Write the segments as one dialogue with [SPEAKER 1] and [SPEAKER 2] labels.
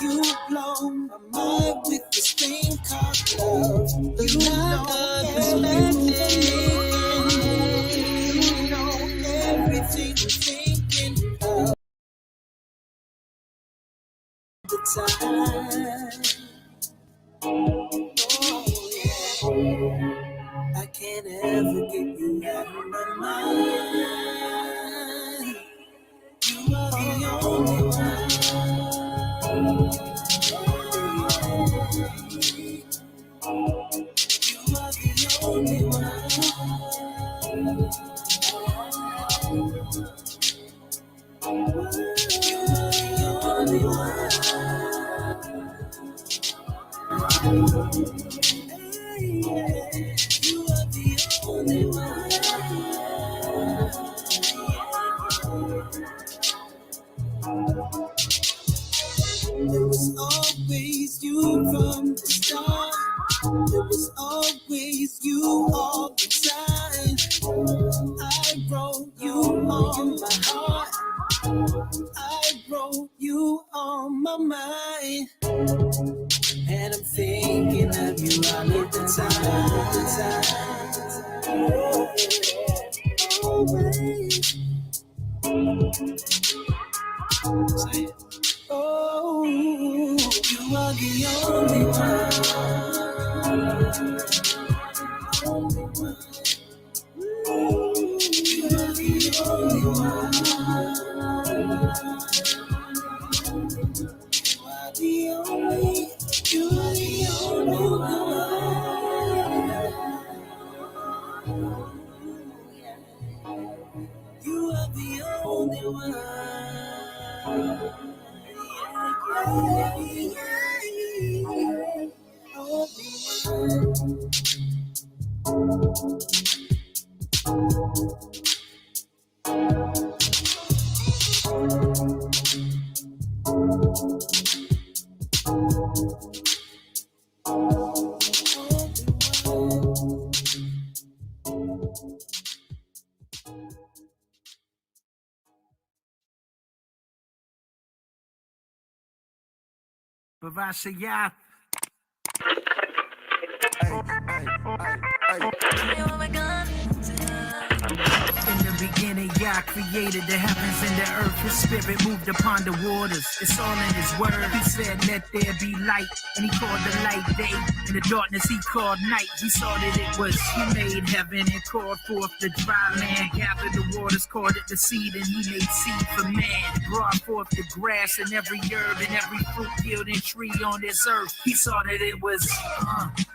[SPEAKER 1] You blow my mind with this thing called love. You know everything I'm thinking of the time. Oh yeah, I can't ever get you out of my mind. You are the only one. You are the only one. It was always you from the start. It was always you all the time. I wrote you on my heart. I wrote you on my mind. And I'm thinking of you all of the time. Always. Say it. Oh, you are the only one. You are the only one. You are the only. You are the only one. You are the only one.
[SPEAKER 2] Bavashayat. In the beginning, Yah created the heavens and the earth. His spirit moved upon the waters. It's all in his word. He said, let there be light. And he called the light day. And the darkness he called night. He saw that it was. He made heaven and called forth the dry land. Gathered the waters, called it the seed. And he made seed for man. Brought forth the grass and every herb and every fruit yielding tree on this earth. He saw that it was.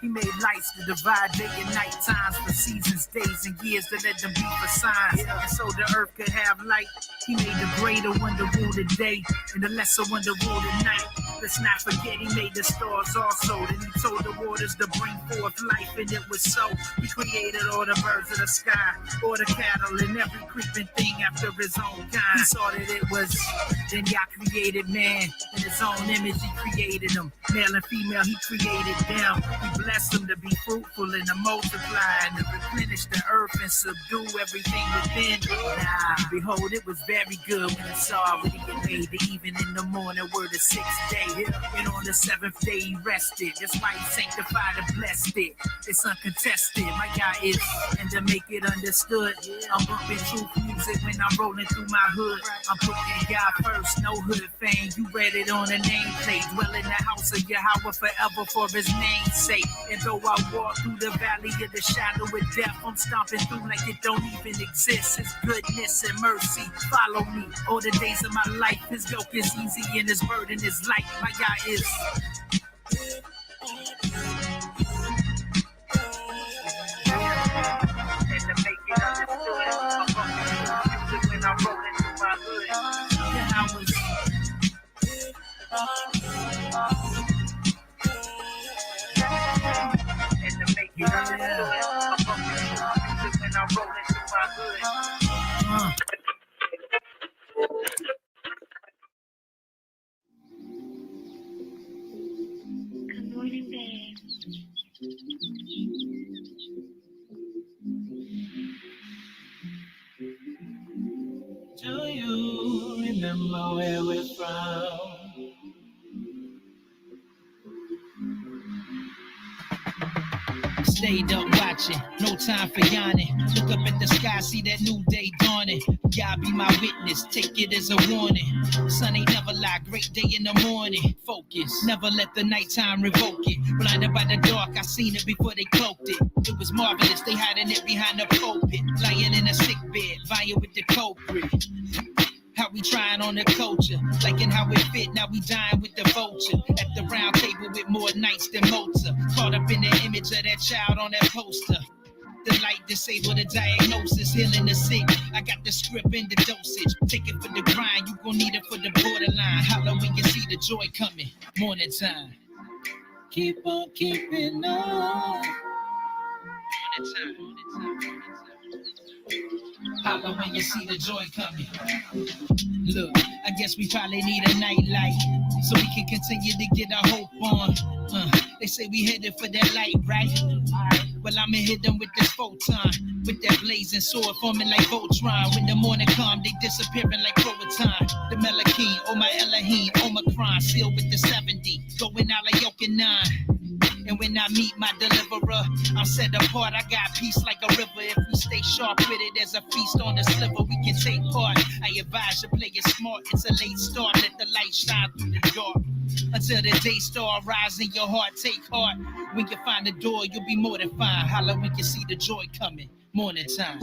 [SPEAKER 2] He made lights to divide day and night times for seasons, days, and years to let them be for signs. And so the earth could have light. He made the greater one to rule the day and the lesser one to rule the night. Let's not forget he made the stars also. Then he told the waters to bring forth life, and it was so. He created all the birds of the sky, all the cattle, and every creeping thing after his own kind. He saw that it was. Then Yah created man. In his own image he created them. Male and female he created them. He blessed them to be fruitful and to multiply and to replenish the earth and subdue everything within. Now, behold, it was very good when he saw what he had made. The even in the morning were the sixth day. And on the seventh day he rested. That's why he sanctified and blessed it. It's uncontested. My God is, and to make it understood, I'm bumping truth music when I'm rolling through my hood. I'm putting God first, no hood fame. You read it on a nameplate. Dwell in the house of Yahweh forever for his name's sake. And though I walk through the valley of the shadow of death, I'm stomping through like it don't even exist. His goodness and mercy follow me all the days of my life. His yoke is easy and his burden is light. My God is. And to make it understood, I'm bumping music when I'm rolling through my hood. Then I was. And to make it understood, I'm bumping music when I'm rolling through my hood.
[SPEAKER 3] Good morning, babe.
[SPEAKER 1] Do you remember where we're from?
[SPEAKER 2] stayed up watching, no time for yawning. Look up at the sky, see that new day dawning. God be my witness, take it as a warning. Sun ain't never lie, great day in the morning. Focus, never let the nighttime revoke it. Blinded by the dark, I seen it before they cloaked it. It was marvelous, they hiding it behind the pulpit. Lying in a sick bed, vying with the culprit. How we trying on the culture, liking how it fit, now we dying with the vulture. At the round table with more nights than Mozart. Caught up in the image of that child on that poster. The light disable the diagnosis, healing the sick. I got the script and the dosage. Take it for the grind, you gon' need it for the borderline. Holla when you see the joy coming, morning time. Keep on keeping on. Morning time. Holla when you see the joy coming. Look, I guess we probably need a night light so we can continue to get our hope on. They say we headed for that light, right? Well, I'ma hit them with this photon, with that blazing sword forming like Voltron. When the morning come, they disappearing like Croatan. The Melachine, oh my Elohim, Omicron, sealed with the 70, going out like Yoke and 9. And when I meet my deliverer, I'm set apart. I got peace like a river. If we stay sharp with it, there's a feast on the sliver. We can take part. I advise you play it smart. It's a late start. Let the light shine through the dark. Until the day star rise in your heart. Take heart. When you find the door, you'll be more than fine. Holla when you see the joy coming. Morning time.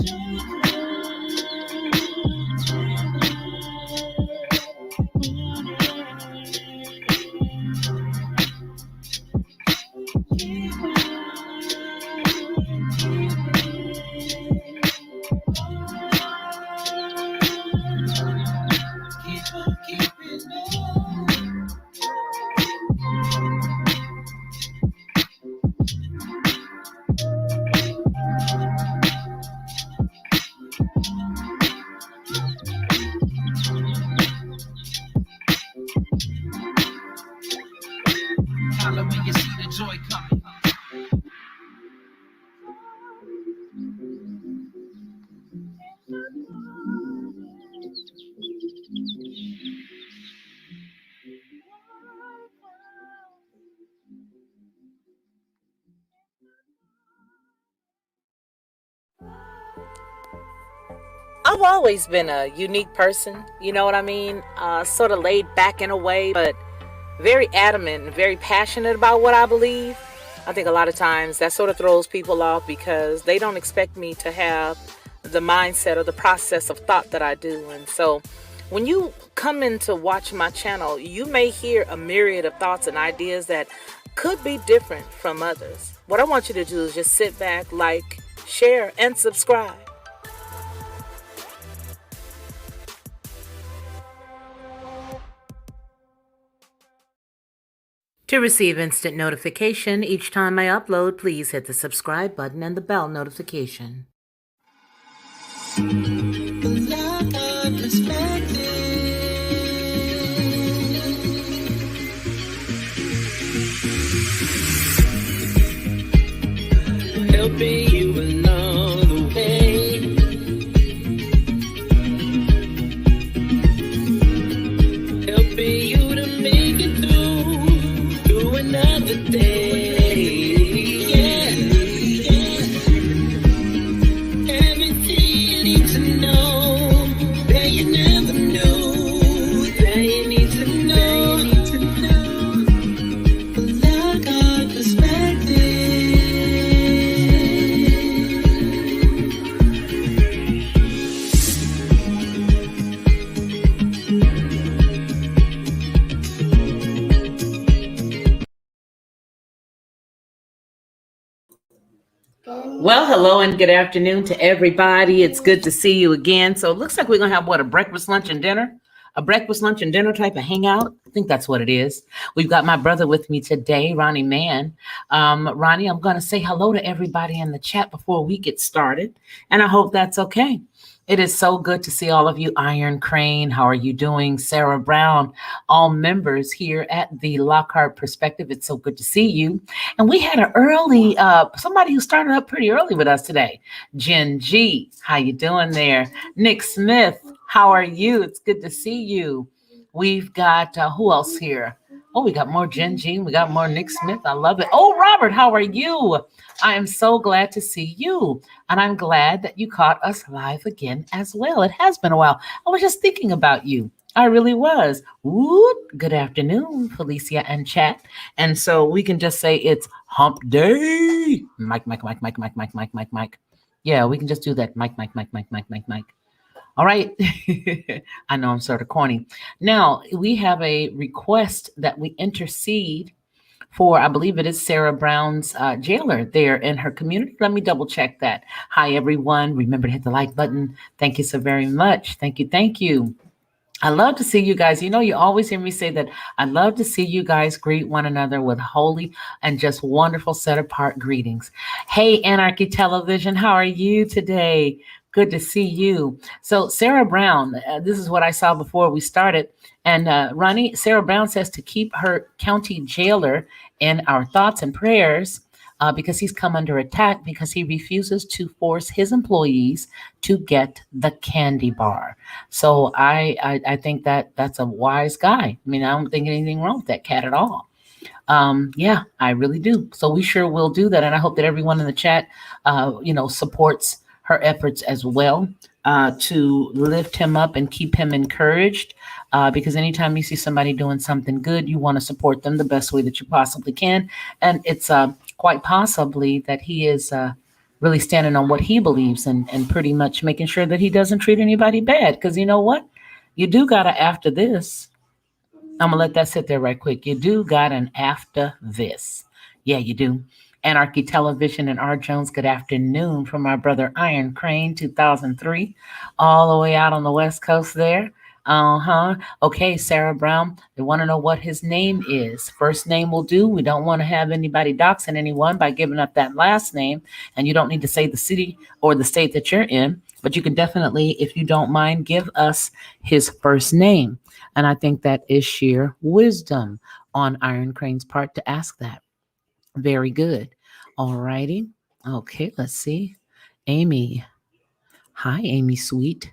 [SPEAKER 2] Holla when you see the joy coming.
[SPEAKER 3] I've always been a unique person, you know what I mean? Sort of laid back in a way, but very adamant and very passionate about what I believe. I think a lot of times that sort of throws people off because they don't expect me to have the mindset or the process of thought that I do. And so when you come in to watch my channel, you may hear a myriad of thoughts and ideas that could be different from others. What I want you to do is just sit back, like, share, and subscribe. To receive instant notification each time I upload, please hit the subscribe button and the bell notification.
[SPEAKER 1] Helping you along the way. Helping you to make it through another day. Yeah. Everything you need to know that you never knew, that you need to know. Lockhart perspective.
[SPEAKER 3] Well, hello and good afternoon to everybody. It's good to see you again. So it looks like we're going to have, a breakfast, lunch, and dinner? A breakfast, lunch, and dinner type of hangout? I think that's what it is. We've got my brother with me today, Ronnie Mann. Ronnie, I'm going to say hello to everybody in the chat before we get started, and I hope that's okay. It is so good to see all of you. Iron Crane, how are you doing? Sarah Brown, all members here at the Lockhart Perspective. It's so good to see you. And we had an early, somebody who started up pretty early with us today. Jen G, how you doing there? Nick Smith, how are you? It's good to see you. We've got, who else here? Oh, we got more Jen Jean. We got more Nick Smith. I love it. Oh, Robert, how are you? I am so glad to see you. And I'm glad that you caught us live again as well. It has been a while. I was just thinking about you. I really was. Woo, good afternoon, Felicia and chat. And so we can just say it's hump day. Mike, Mike, Mike, Mike, Mike, Mike, Mike, Mike, Mike. Yeah, we can just do that. Mike, Mike, Mike, Mike, Mike, Mike, Mike. All right. I know I'm sort of corny. Now, we have a request that we intercede for, I believe it is Sarah Brown's jailer there in her community. Let me double check that. Hi, everyone. Remember to hit the like button. Thank you so very much. Thank you. Thank you. I love to see you guys. You know, you always hear me say that I love to see you guys greet one another with holy and just wonderful set apart greetings. Hey, Anarchy Television, how are you today? Good to see you. So, Sarah Brown, this is what I saw before we started. And Ronnie, Sarah Brown says to keep her county jailer in our thoughts and prayers because he's come under attack because he refuses to force his employees to get the candy bar. So I think that that's a wise guy. I mean, I don't think anything wrong with that cat at all. Yeah, I really do. So we sure will do that, and I hope that everyone in the chat, supports her efforts as well to lift him up and keep him encouraged. Because anytime you see somebody doing something good, you want to support them the best way that you possibly can, and it's quite possibly that he is. Really standing on what he believes and pretty much making sure that he doesn't treat anybody bad. Because you know what? You do got to, after this, I'm going to let that sit there right quick. You do got an after this. Yeah, you do. Anarchy Television and R. Jones, good afternoon from our brother Iron Crane, 2003, all the way out on the West Coast there. Uh-huh. Okay, Sarah Brown, they want to know what his name is. First name will do. We don't want to have anybody doxing anyone by giving up that last name. And you don't need to say the city or the state that you're in, but you can definitely, if you don't mind, give us his first name. And I think that is sheer wisdom on Iron Crane's part to ask that. Very good. All righty. Okay, let's see. Amy. Hi, Amy Sweet.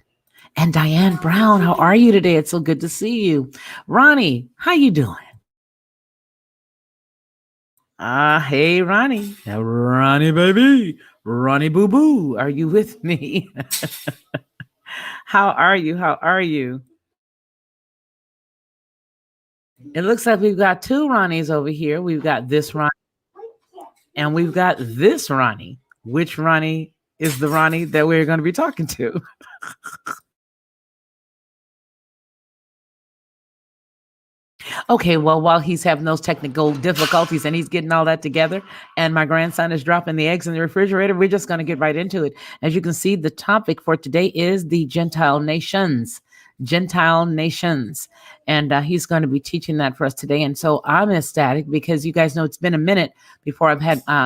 [SPEAKER 3] And Diane Brown, how are you today? It's so good to see you. Ronnie, how you doing? Hey, Ronnie. Ronnie, baby. Ronnie Boo Boo, are you with me? How are you? How are you? It looks like we've got two Ronnies over here. We've got this Ronnie and we've got this Ronnie. Which Ronnie is the Ronnie that we're going to be talking to? Okay, well, while he's having those technical difficulties and he's getting all that together, and my grandson is dropping the eggs in the refrigerator, we're just going to get right into it. As you can see, the topic for today is the Gentile nations. Gentile nations. And he's going to be teaching that for us today. And so I'm ecstatic because you guys know it's been a minute before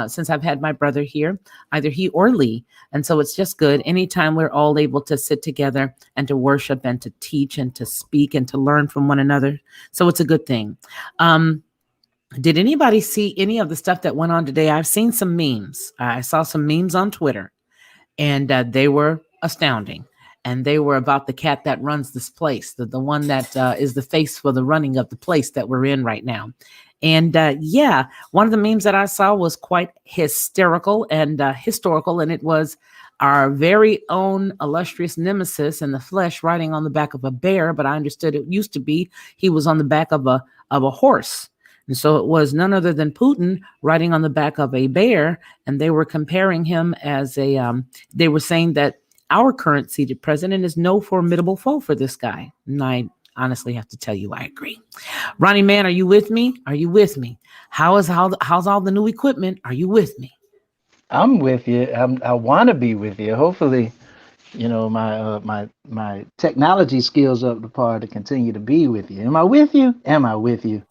[SPEAKER 3] since I've had my brother here, either he or Lee. And so it's just good. Anytime we're all able to sit together and to worship and to teach and to speak and to learn from one another. So it's a good thing. Did anybody see any of the stuff that went on today? I've seen some memes. I saw some memes on Twitter and they were astounding. And they were about the cat that runs this place, the one that is the face for the running of the place that we're in right now. And yeah, one of the memes that I saw was quite hysterical and historical. And it was our very own illustrious nemesis in the flesh riding on the back of a bear. But I understood it used to be he was on the back of a horse. And so it was none other than Putin riding on the back of a bear. And they were comparing him as they were saying that our current seated president is no formidable foe for this guy. And I honestly have to tell you, I agree. Ronnie, man, are you with me? Are you with me? How's all the new equipment? Are you with me?
[SPEAKER 4] I'm with you. I want to be with you. Hopefully, my technology skills up to par to continue to be with you. Am I with you? Am I with you?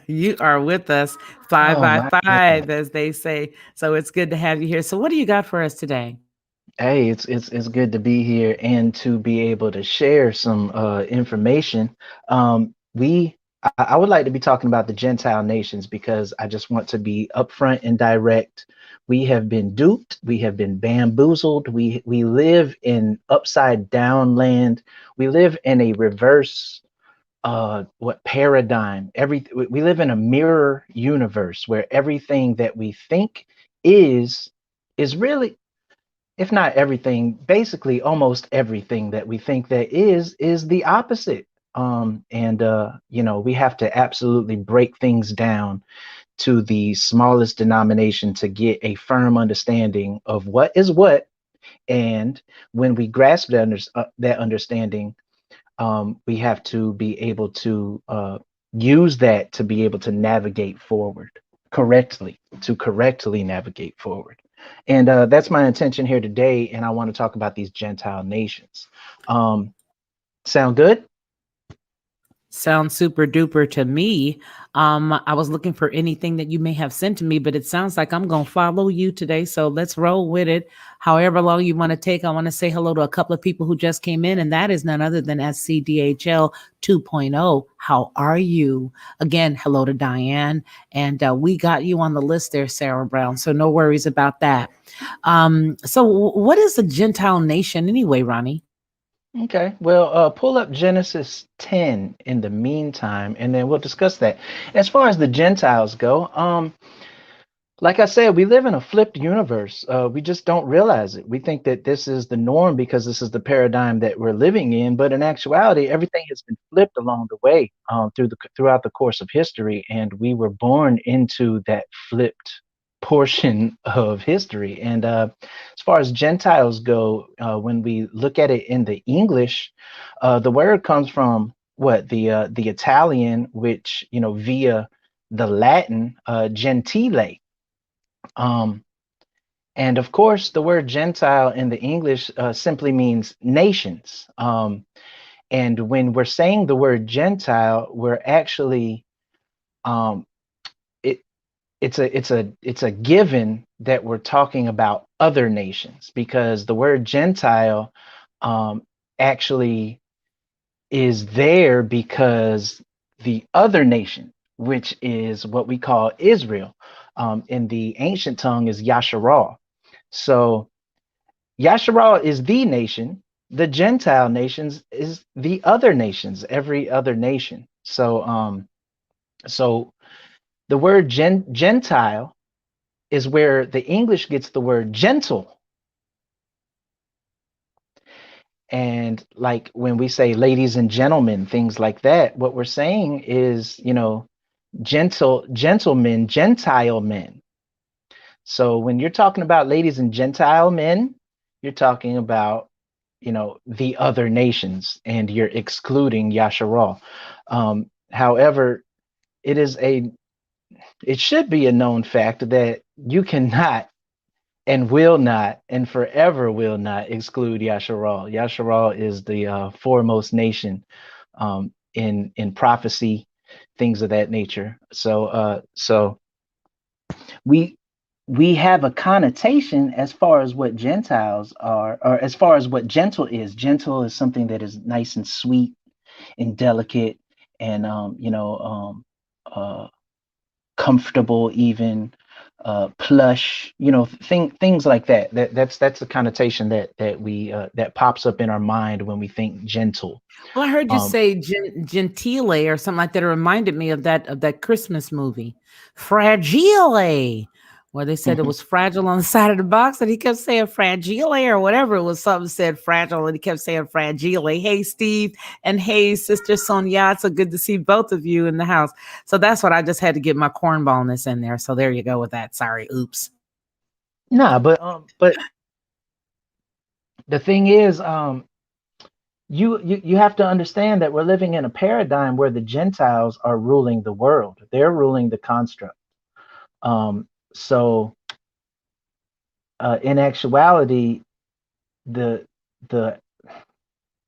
[SPEAKER 3] You are with us 5 by 5, as they say. So it's good to have you here. So what do you got for us today?
[SPEAKER 4] Hey, it's good to be here and to be able to share some information. I would like to be talking about the Gentile nations because I just want to be upfront and direct. We have been duped. We have been bamboozled. We live in upside down land. We live in a reverse what paradigm, we live in a mirror universe where everything that we think is is really, if not everything, basically almost everything that we think that is the opposite. And we have to absolutely break things down to the smallest denomination to get a firm understanding of what is what. And when we grasp that understanding, we have to be able to use that to be able to navigate forward correctly, to correctly navigate forward. And that's my intention here today. And I want to talk about these Gentile nations. Sound good?
[SPEAKER 3] Sounds super duper to me. I was looking for anything that you may have sent to me, but it sounds like I'm going to follow you today. So let's roll with it. However long you want to take, I want to say hello to a couple of people who just came in, and that is none other than SCDHL 2.0. How are you? Again, hello to Diane. And we got you on the list there, Sarah Brown. So no worries about that. What is a Gentile nation anyway, Ronnie?
[SPEAKER 4] Okay, well, pull up Genesis 10 in the meantime, and then we'll discuss that. As far as the Gentiles go, like I said, we live in a flipped universe. We just don't realize it. We think that this is the norm because this is the paradigm that we're living in. But in actuality, everything has been flipped along the way throughout the course of history, and we were born into that flipped portion of history. And as far as Gentiles go, when we look at it in the English, the word comes from the Italian, which via the Latin gentile. um, and of course, the word Gentile in the English simply means nations. And when we're saying the word Gentile, we're actually um, it, it's a given that we're talking about other nations, because the word Gentile actually is there because the other nation, which is what we call Israel, in the ancient tongue is Yasharal. So Yasharal is the nation. The Gentile nations is the other nations, every other nation. So the word Gentile is where the English gets the word gentle. And like when we say ladies and gentlemen, things like that, what we're saying is, gentlemen, Gentile men. So when you're talking about ladies and Gentile men, you're talking about, the other nations, and you're excluding Yasharal. However, it should be a known fact that you cannot and will not and forever will not exclude Yasharal. Yasharal is the foremost nation in prophecy, things of that nature. So we we have a connotation as far as what Gentiles are, or as far as what gentle is. Gentle is something that is nice and sweet and delicate, and comfortable, even plush. Things like that. That's the connotation that pops up in our mind when we think gentle.
[SPEAKER 3] Well, I heard you
[SPEAKER 4] Um,
[SPEAKER 3] say gentile or something like that. It reminded me of that Christmas movie, Fragile, where they said it was fragile on the side of the box, and he kept saying fragile or whatever it was. Something said fragile, and he kept saying fragile. Hey, Steve, and hey, Sister Sonia. It's so good to see both of you in the house. So that's what I just had to get my cornballness in there. So there you go with that. Sorry, oops.
[SPEAKER 4] nah, but the thing is, you have to understand that we're living in a paradigm where the Gentiles are ruling the world. They're ruling the construct. So in actuality, the the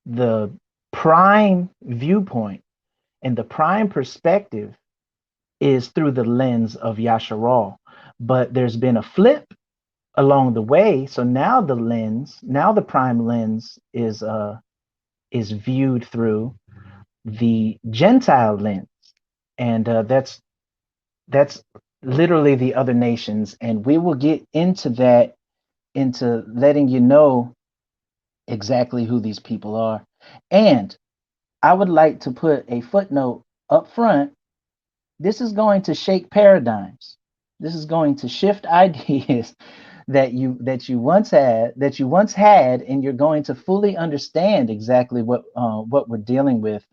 [SPEAKER 4] the prime viewpoint and the prime perspective is through the lens of Yasharal. But there's been a flip along the way. So now the prime lens is viewed through the Gentile lens, and that's literally the other nations. And we will get into that, into letting you know exactly who these people are. And I would like to put a footnote up front. This is going to shake paradigms. This is going to shift ideas that you once had, and you're going to fully understand exactly what we're dealing with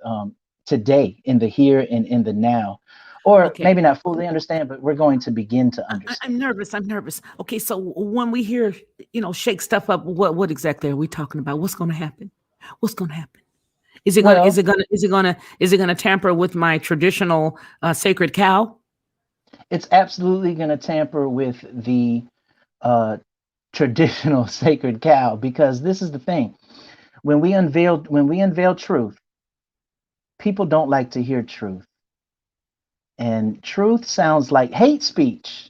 [SPEAKER 4] today, in the here and in the now, or
[SPEAKER 3] Okay.
[SPEAKER 4] maybe not fully understand, but we're going to begin to
[SPEAKER 3] I'm
[SPEAKER 4] understand.
[SPEAKER 3] nervous. I'm nervous. Okay, so when we hear, shake stuff up, what exactly are we talking about? What's going to happen? What's going to happen? Is it gonna? Is
[SPEAKER 4] Well,
[SPEAKER 3] it gonna? Is it gonna? Is it gonna tamper with my traditional sacred cow?
[SPEAKER 4] it's absolutely going to tamper with the uh, traditional sacred cow, because this is the thing: when we unveil truth, people don't like to hear truth, and truth sounds like hate speech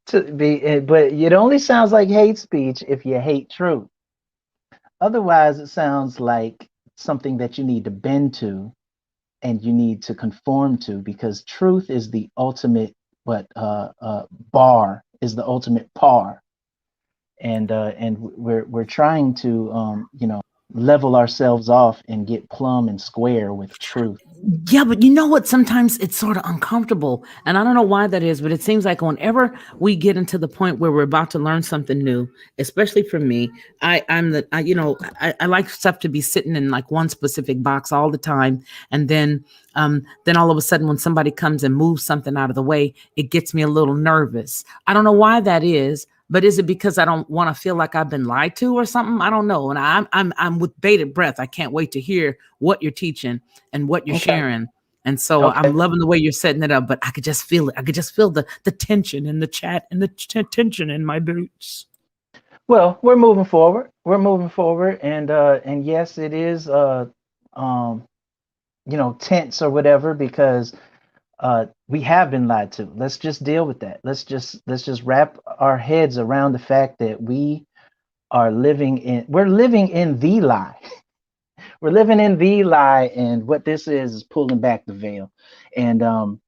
[SPEAKER 4] to be, but it only sounds like hate speech if you hate truth. Otherwise, it sounds like something that you need to bend to and you need to conform to, because truth is the ultimate, what bar is the ultimate par, and we're trying to level ourselves off and get plumb and square with truth.
[SPEAKER 3] Yeah, but you know what? Sometimes it's sort of uncomfortable. And I don't know why that is, but it seems like whenever we get into the point where we're about to learn something new, especially for me, I like stuff to be sitting in like one specific box all the time. And then all of a sudden when somebody comes and moves something out of the way, it gets me a little nervous. I don't know why that is. But is it because I don't want to feel like I've been lied to or something? I don't know. And I'm with bated breath. I can't wait to hear what you're teaching and what you're
[SPEAKER 4] Okay.
[SPEAKER 3] sharing. And so I'm
[SPEAKER 4] Okay.
[SPEAKER 3] loving the way you're setting it up, but I could just feel it. I could just feel the tension in the chat and the tension in my boots.
[SPEAKER 4] Well, we're moving forward. We're moving forward, and yes, it is um tense or whatever, because we have been lied to. Let's just deal with that. Let's just wrap our heads around the fact that we're living in the lie. We're living in the lie, and what this is pulling back the veil. And um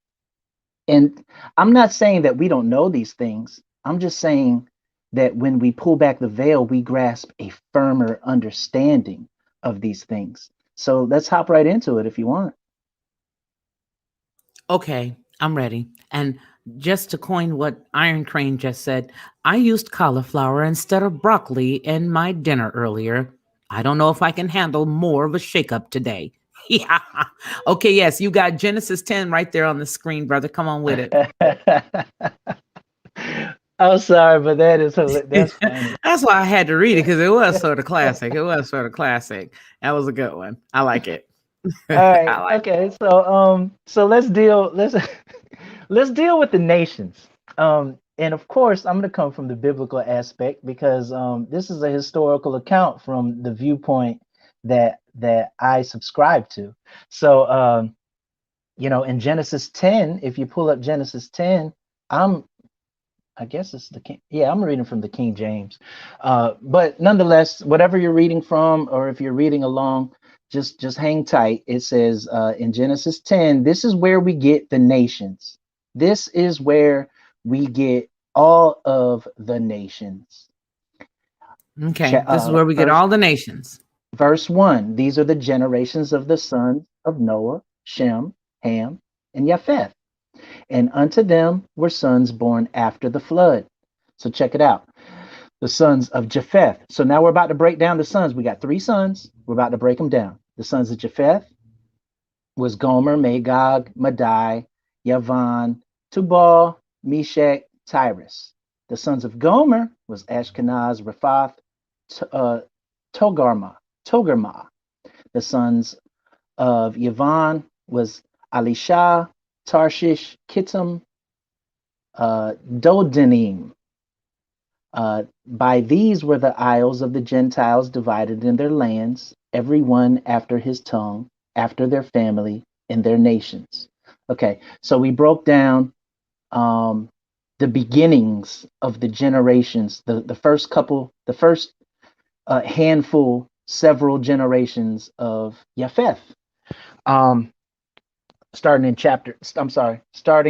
[SPEAKER 4] and I'm not saying that we don't know these things. I'm just saying that when we pull back the veil, we grasp a firmer understanding of these things. So let's hop right into it if you want.
[SPEAKER 3] Okay, I'm ready. And just to coin what Iron Crane just said, I used cauliflower instead of broccoli in my dinner earlier. I don't know if I can handle more of a shakeup today. Yeah. Okay, yes, you got Genesis 10 right there on the screen, brother. Come on with it.
[SPEAKER 4] I'm sorry, but that's funny.
[SPEAKER 3] That's why I had to read it because it was sort of classic. It was sort of classic. That was a good one. I like it.
[SPEAKER 4] All right.
[SPEAKER 3] I like
[SPEAKER 4] Okay. So let's deal with the nations. And of course, I'm going to come from the biblical aspect, because this is a historical account from the viewpoint that I subscribe to. So in Genesis 10, if you pull up Genesis 10, I'm I guess it's the King. Yeah, I'm reading from the King James. But nonetheless, whatever you're reading from, or if you're reading along, just hang tight. It says in Genesis 10, this is where we get the nations. This is where we get all of the nations.
[SPEAKER 3] okay. This is where we get
[SPEAKER 4] Verse
[SPEAKER 3] all the nations.
[SPEAKER 4] verse 1. These are the generations of the sons of Noah, Shem, Ham, and Japheth. And unto them were sons born after the flood. So check it out. The sons of Japheth. So now we're about to break down the sons. We got three sons. We're about to break them down. The sons of Japheth was Gomer, Magog, Madai, Yavan, Tubal, Meshach, Tyrus. The sons of Gomer was Ashkenaz, Rephath, Togarmah. The sons of Yavan was Elisha, Tarshish, Kittim, Dodanim. By these were the isles of the Gentiles divided in their lands, every one after his tongue, after their family, in their nations. Okay, so we broke down the beginnings of the generations, the first handful, several generations of Japheth. Um, starting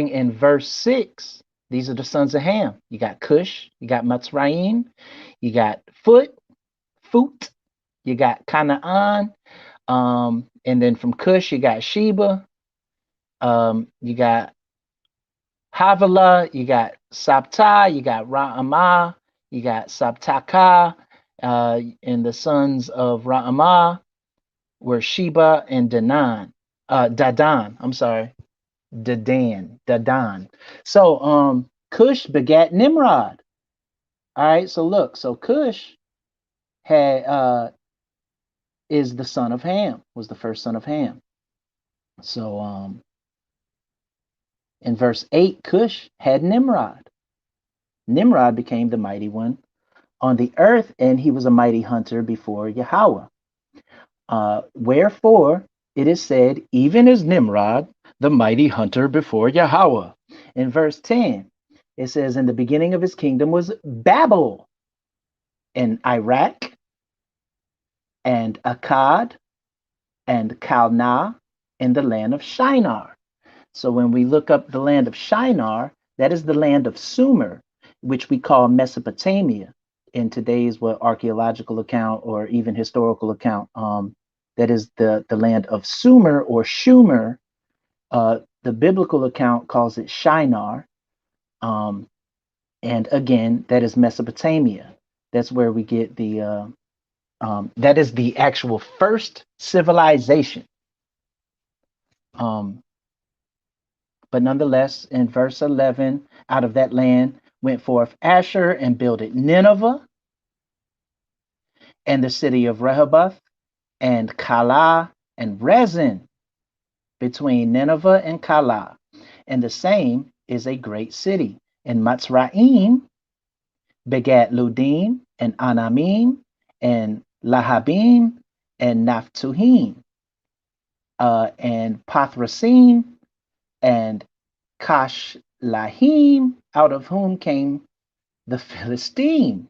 [SPEAKER 4] in verse 6. These are the sons of Ham. You got Cush, you got Mitzrayim, you got Phut, you got Canaan, And then from Cush, you got Sheba, you got Havilah, you got Sabta, you got Ra'amah, you got Sabtaka, and the sons of Ra'amah were Sheba and Dadan. I'm sorry, Dadan. So Cush begat Nimrod. All right, so look, so Cush had is the son of Ham, was the first son of Ham. So in verse 8, Cush had Nimrod. Nimrod became the mighty one on the earth, and he was a mighty hunter before Yahweh. Wherefore it is said, even as Nimrod, the mighty hunter before Yahweh. In verse 10, it says, in the beginning of his kingdom was Babel, and Iraq, and Akkad, and Calneh, in the land of Shinar. So when we look up the land of Shinar, that is the land of Sumer, which we call Mesopotamia in today's archaeological account or even historical account. That is the land of Sumer or Shumer. The biblical account calls it Shinar. And again, that is Mesopotamia. That's where we get that is the actual first civilization. But nonetheless, in verse 11, out of that land went forth Asher and builded Nineveh and the city of Rehoboth and Calah and Rezin between Nineveh and Calah. And the same is a great city. And Matzraim begat Ludim and Anamim and Lahabim and Naphtuhim and Pathrasim and Kashlahim, out of whom came the Philistine,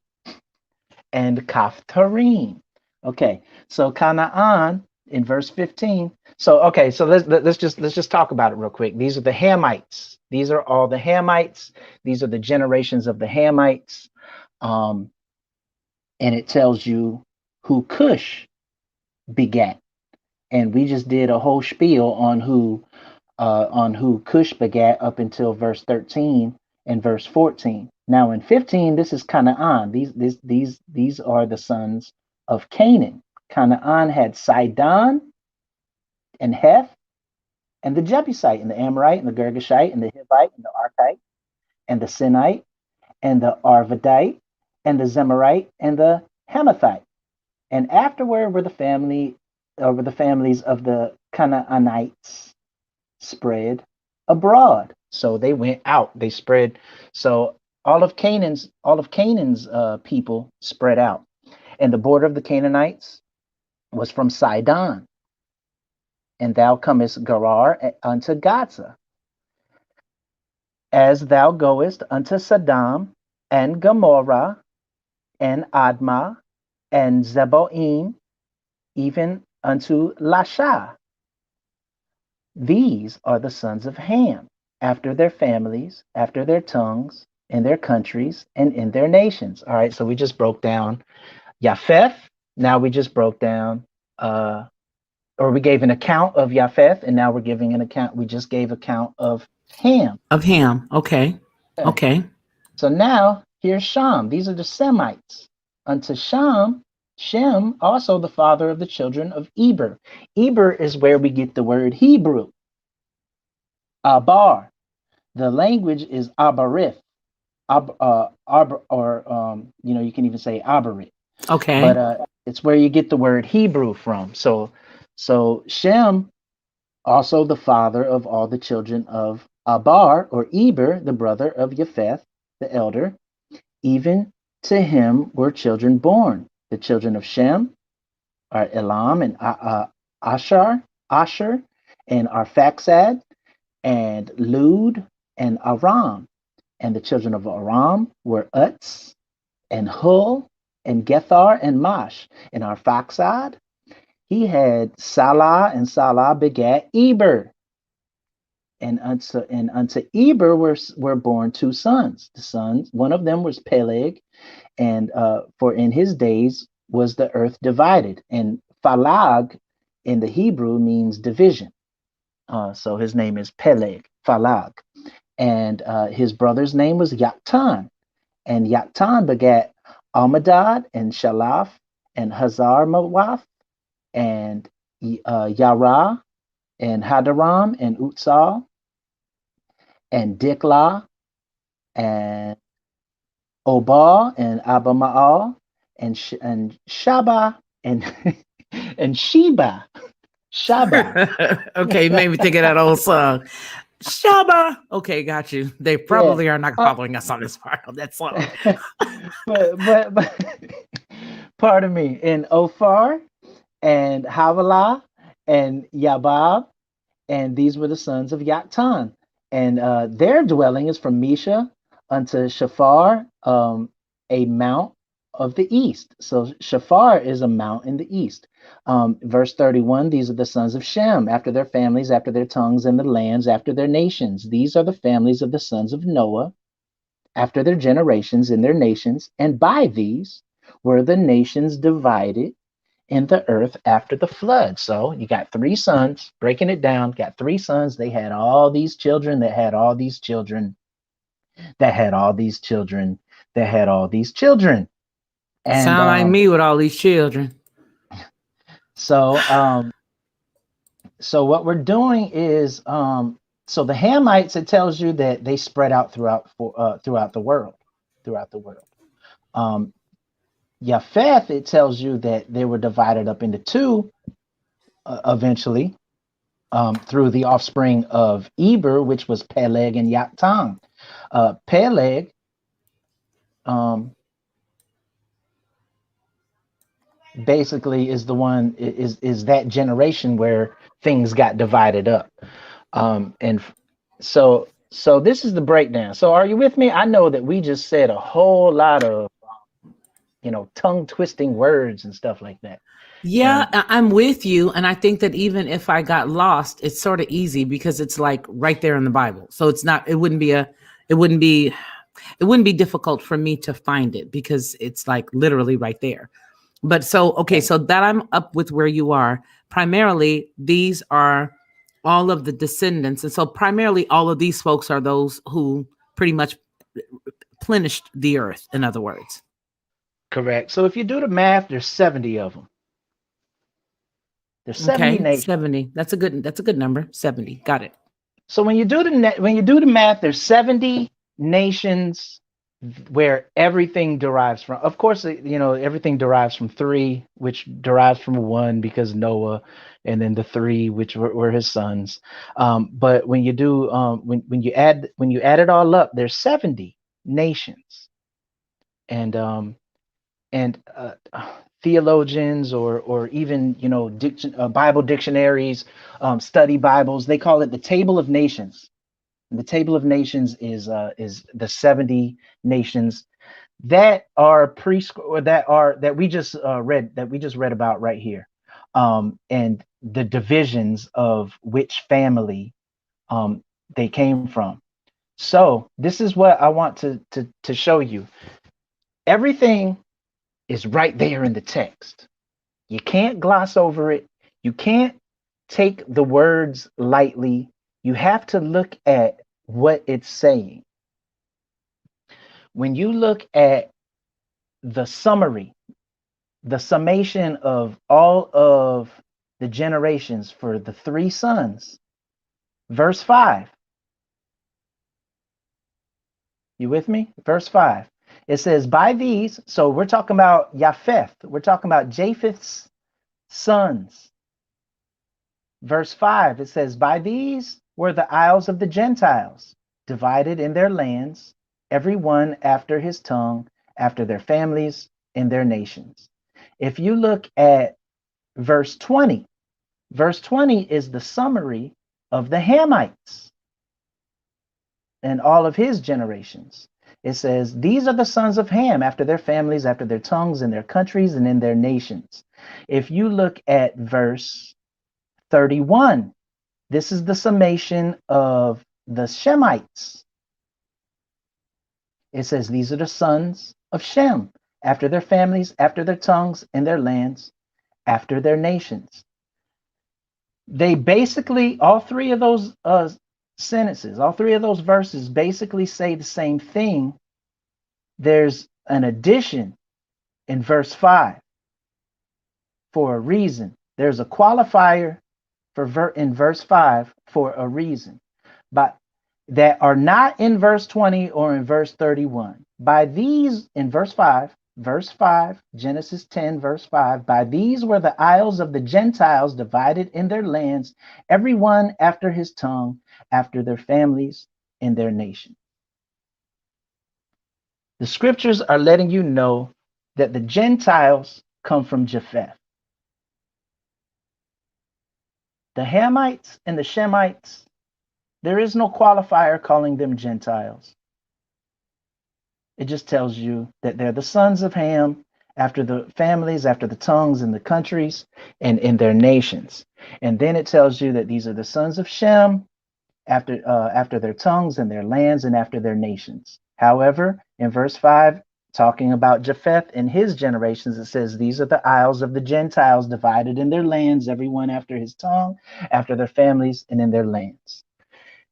[SPEAKER 4] and Kaphtarim. Okay, so Canaan in verse 15. So okay, so let's just talk about it real quick. These are the Hamites. These are all the Hamites. These are the generations of the Hamites. And it tells you who Cush begat. And we just did a whole spiel on who Cush begat up until verse 13 and verse 14. Now in 15, this is Canaan. These are the sons of Canaan. Canaan had Sidon and Heth and the Jebusite and the Amorite and the Girgashite and the Hivite and the Archite and the Sinite and the Arvadite and the Zemarite and the Hamathite. And afterward were the families of the Canaanites spread abroad. So they went out, they spread. So all of Canaan's people spread out. And the border of the Canaanites was from Sidon. And thou comest Gerar unto Gaza, as thou goest unto Sodom and Gomorrah and Admah and Zeboim, even unto Lasha. These are the sons of Ham, after their families, after their tongues, in their countries, and in their nations. All right, so we just broke down Japheth. Now we just broke down, or we gave an account of Japheth, and now we're giving an account. We just gave account of Ham.
[SPEAKER 3] Of Ham. Okay. Okay.
[SPEAKER 4] So now here's Shem. These are the Semites. Unto Shem, also the father of the children of Eber. Eber is where we get the word Hebrew. Abar. The language is Abarith. You can even say Abarit.
[SPEAKER 3] Okay.
[SPEAKER 4] But it's where you get the word Hebrew from. So Shem, also the father of all the children of Abar, or Eber, the brother of Japheth, the elder. Even to him were children born. The children of Shem are Elam and Asher, and Arphaxad, and Lud, and Aram. And the children of Aram were Utz, and Hul, and Gethar, and Mash. And Arphaxad, he had Salah, and Salah begat Eber. And unto Eber were born two sons. The sons, one of them was Peleg, and for in his days was the earth divided. And Phalag in the Hebrew means division. So his name is Peleg, Phalag. And his brother's name was Yoktan. And Yoktan begat Almadad and Shalaf and Hazar Mawath and Yara and Hadaram and Utsal and Diklah and Obal and Abamaal and Shaba and and Shaba.
[SPEAKER 3] Okay, made me think of that old song. Shaba. Okay, got you. They
[SPEAKER 4] Yeah.
[SPEAKER 3] probably are not following us on this part of that song.
[SPEAKER 4] but pardon me. And Ophar and Havilah and Yabab, and these were the sons of Yoktan. And their dwelling is from Mesha unto Shafar, a mount of the east. So Shafar is a mount in the east. Verse 31, these are the sons of Shem, after their families, after their tongues, and the lands, after their nations. These are the families of the sons of Noah, after their generations in their nations. And by these were the nations divided in the earth after the flood. So you got three sons, breaking it down, got three sons. They had all these children that had all these children that had all these children that had all these children. And
[SPEAKER 3] Sound like me with all these children.
[SPEAKER 4] so so what we're doing is so the Hamites, it tells you that they spread out throughout the world. Japheth, it tells you that they were divided up into two eventually, through the offspring of Eber, which was Peleg and Yoktan. Peleg basically is the one is that generation where things got divided up. And so this is the breakdown. So are you with me? I know that we just said a whole lot of tongue twisting words and stuff like that.
[SPEAKER 3] Yeah, I'm with you. And I think that even if I got lost, it's sort of easy because it's like right there in the Bible. So it wouldn't be difficult for me to find it because it's like literally right there. But so, okay, so that I'm up with where you are. Primarily, these are all of the descendants. And so primarily all of these folks are those who pretty much replenished the earth, in other words.
[SPEAKER 4] Correct. So if you do the math, there's 70 of them. There's 70
[SPEAKER 3] Okay,
[SPEAKER 4] nations.
[SPEAKER 3] 70. That's a good number. 70. Got it.
[SPEAKER 4] So when you do the math, there's 70 nations where everything derives from. Of course, everything derives from three, which derives from one because Noah, and then the three, which were his sons. But when you do when you add it all up, there's 70 nations, and theologians or even Bible dictionaries, study Bibles, they call it the Table of Nations. And the Table of Nations is the 70 nations that are that we just read about right here, and the divisions of which family they came from. So this is what I want to show you. Everything is right there in the text. You can't gloss over it. You can't take the words lightly. You have to look at what it's saying. When you look at the summary, the summation of all of the generations for the three sons, verse 5. You with me? Verse 5. It says, by these, so we're talking about Japheth. We're talking about Japheth's sons. Verse 5, it says, by these were the isles of the Gentiles, divided in their lands, every one after his tongue, after their families, in their nations. If you look at verse 20 is the summary of the Hamites and all of his generations. It says, these are the sons of Ham, after their families, after their tongues, in their countries, and in their nations. If you look at verse 31, this is the summation of the Shemites. It says, these are the sons of Shem, after their families, after their tongues, in their lands, after their nations. they basically, all three of those sentences, all three of those verses basically say the same thing. There's an addition in verse 5 for a reason. There's a qualifier in verse 5 for a reason, but that are not in verse 20 or in verse 31. By these, in verse 5, Genesis 10, verse 5, by these were the isles of the Gentiles divided in their lands, every one after his tongue, after their families and their nation. The scriptures are letting you know that the Gentiles come from Japheth. The Hamites and the Shemites, there is no qualifier calling them Gentiles. It just tells you that they're the sons of Ham after the families, after the tongues and the countries and in their nations. And then it tells you that these are the sons of Shem after their tongues and their lands and after their nations. However, in verse 5, talking about Japheth and his generations, it says, these are the isles of the Gentiles divided in their lands, everyone after his tongue, after their families and in their lands.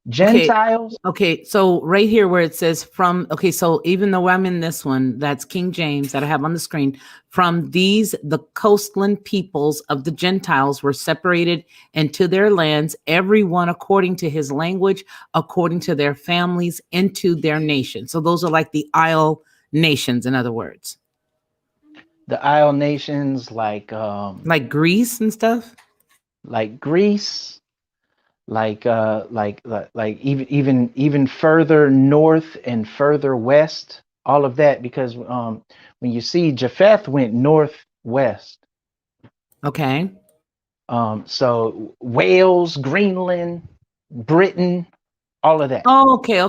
[SPEAKER 4] Gentiles.
[SPEAKER 3] Okay, so right here where it says from, okay, so even though I'm in this one, that's King James that I have on the screen, from these, the coastland peoples of the Gentiles were separated into their lands, everyone according to his language, according to their families, into their nation. So those are like the isle nations, in other words.
[SPEAKER 4] The isle nations like
[SPEAKER 3] Greece and stuff?
[SPEAKER 4] Like Greece, like even further north and further west, all of that, because when you see Japheth went northwest.
[SPEAKER 3] Okay.
[SPEAKER 4] So Wales, Greenland, Britain, all of that.
[SPEAKER 3] Oh, okay.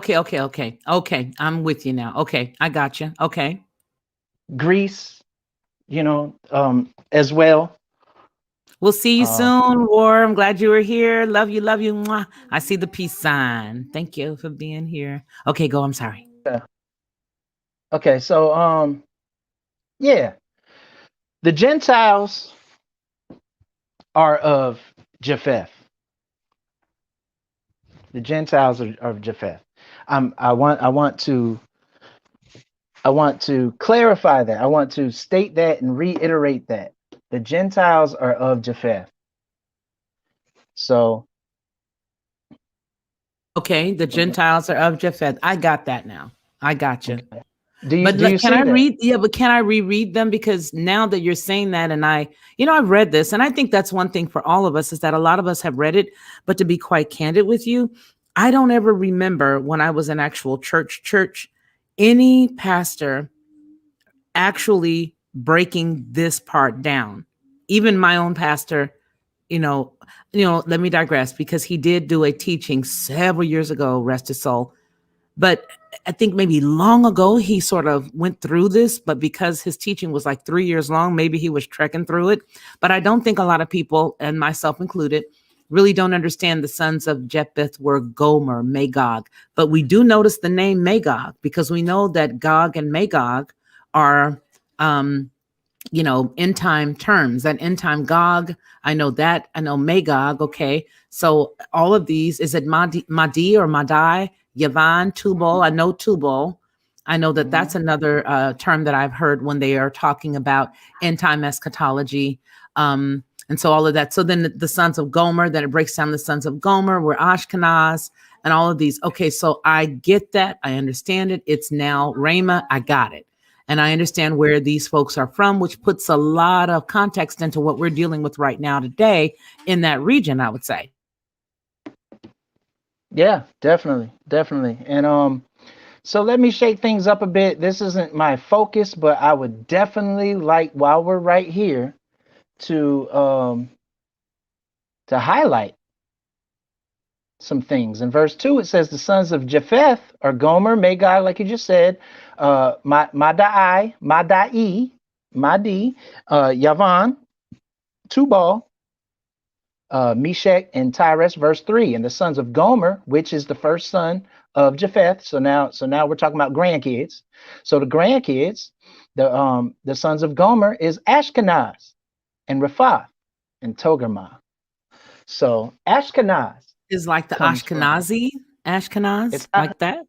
[SPEAKER 3] I'm with you now. Okay, I got you. Okay.
[SPEAKER 4] Greece, as well.
[SPEAKER 3] We'll see you soon, War. I'm glad you were here. Love you. Mwah. I see the peace sign. Thank you for being here. Okay, go. I'm sorry.
[SPEAKER 4] Okay, so yeah. The Gentiles are of Japheth. The Gentiles are of Japheth. I want to clarify that. I want to state that and reiterate that. The Gentiles are of Japheth. So.
[SPEAKER 3] Okay, the Gentiles are of Japheth. I got that now. I got you.
[SPEAKER 4] Okay.
[SPEAKER 3] Can I read? Yeah, but can I reread them? Because now that you're saying that, and I've read this, and I think that's one thing for all of us is that a lot of us have read it. But to be quite candid with you, I don't ever remember when I was in actual church, any pastor actually breaking this part down. Even my own pastor, let me digress, because he did do a teaching several years ago, rest his soul. But I think maybe long ago, he sort of went through this, but because his teaching was like 3 years long, maybe he was trekking through it. But I don't think a lot of people, and myself included, really don't understand the sons of Japheth were Gomer, Magog. But we do notice the name Magog because we know that Gog and Magog are, end time terms. That end time Gog, I know that. I know Magog. Okay. So all of these, is it Madi or Madai? Yavan, Tubal. I know Tubal. I know that that's another term that I've heard when they are talking about end time eschatology. And so all of that. So then the sons of Gomer, that it breaks down the sons of Gomer were Ashkenaz and all of these. Okay, so I get that. I understand it. It's now Rhema. I got it. And I understand where these folks are from, which puts a lot of context into what we're dealing with right now today in that region, I would say.
[SPEAKER 4] Yeah, definitely. And so let me shake things up a bit. This isn't my focus, but I would definitely like, while we're right here, to highlight some things. In verse 2, it says the sons of Japheth are Gomer, Magog, like you just said, Madai, Madi, Yavan, Tubal, Meshach, and Tyrus. Verse 3, and the sons of Gomer, which is the first son of Japheth. So now we're talking about grandkids. So the grandkids, the sons of Gomer is Ashkenaz and Rephath and Togarmah. So Ashkenaz
[SPEAKER 3] Is like the
[SPEAKER 4] comes from.
[SPEAKER 3] Ashkenaz,
[SPEAKER 4] It's not
[SPEAKER 3] like that?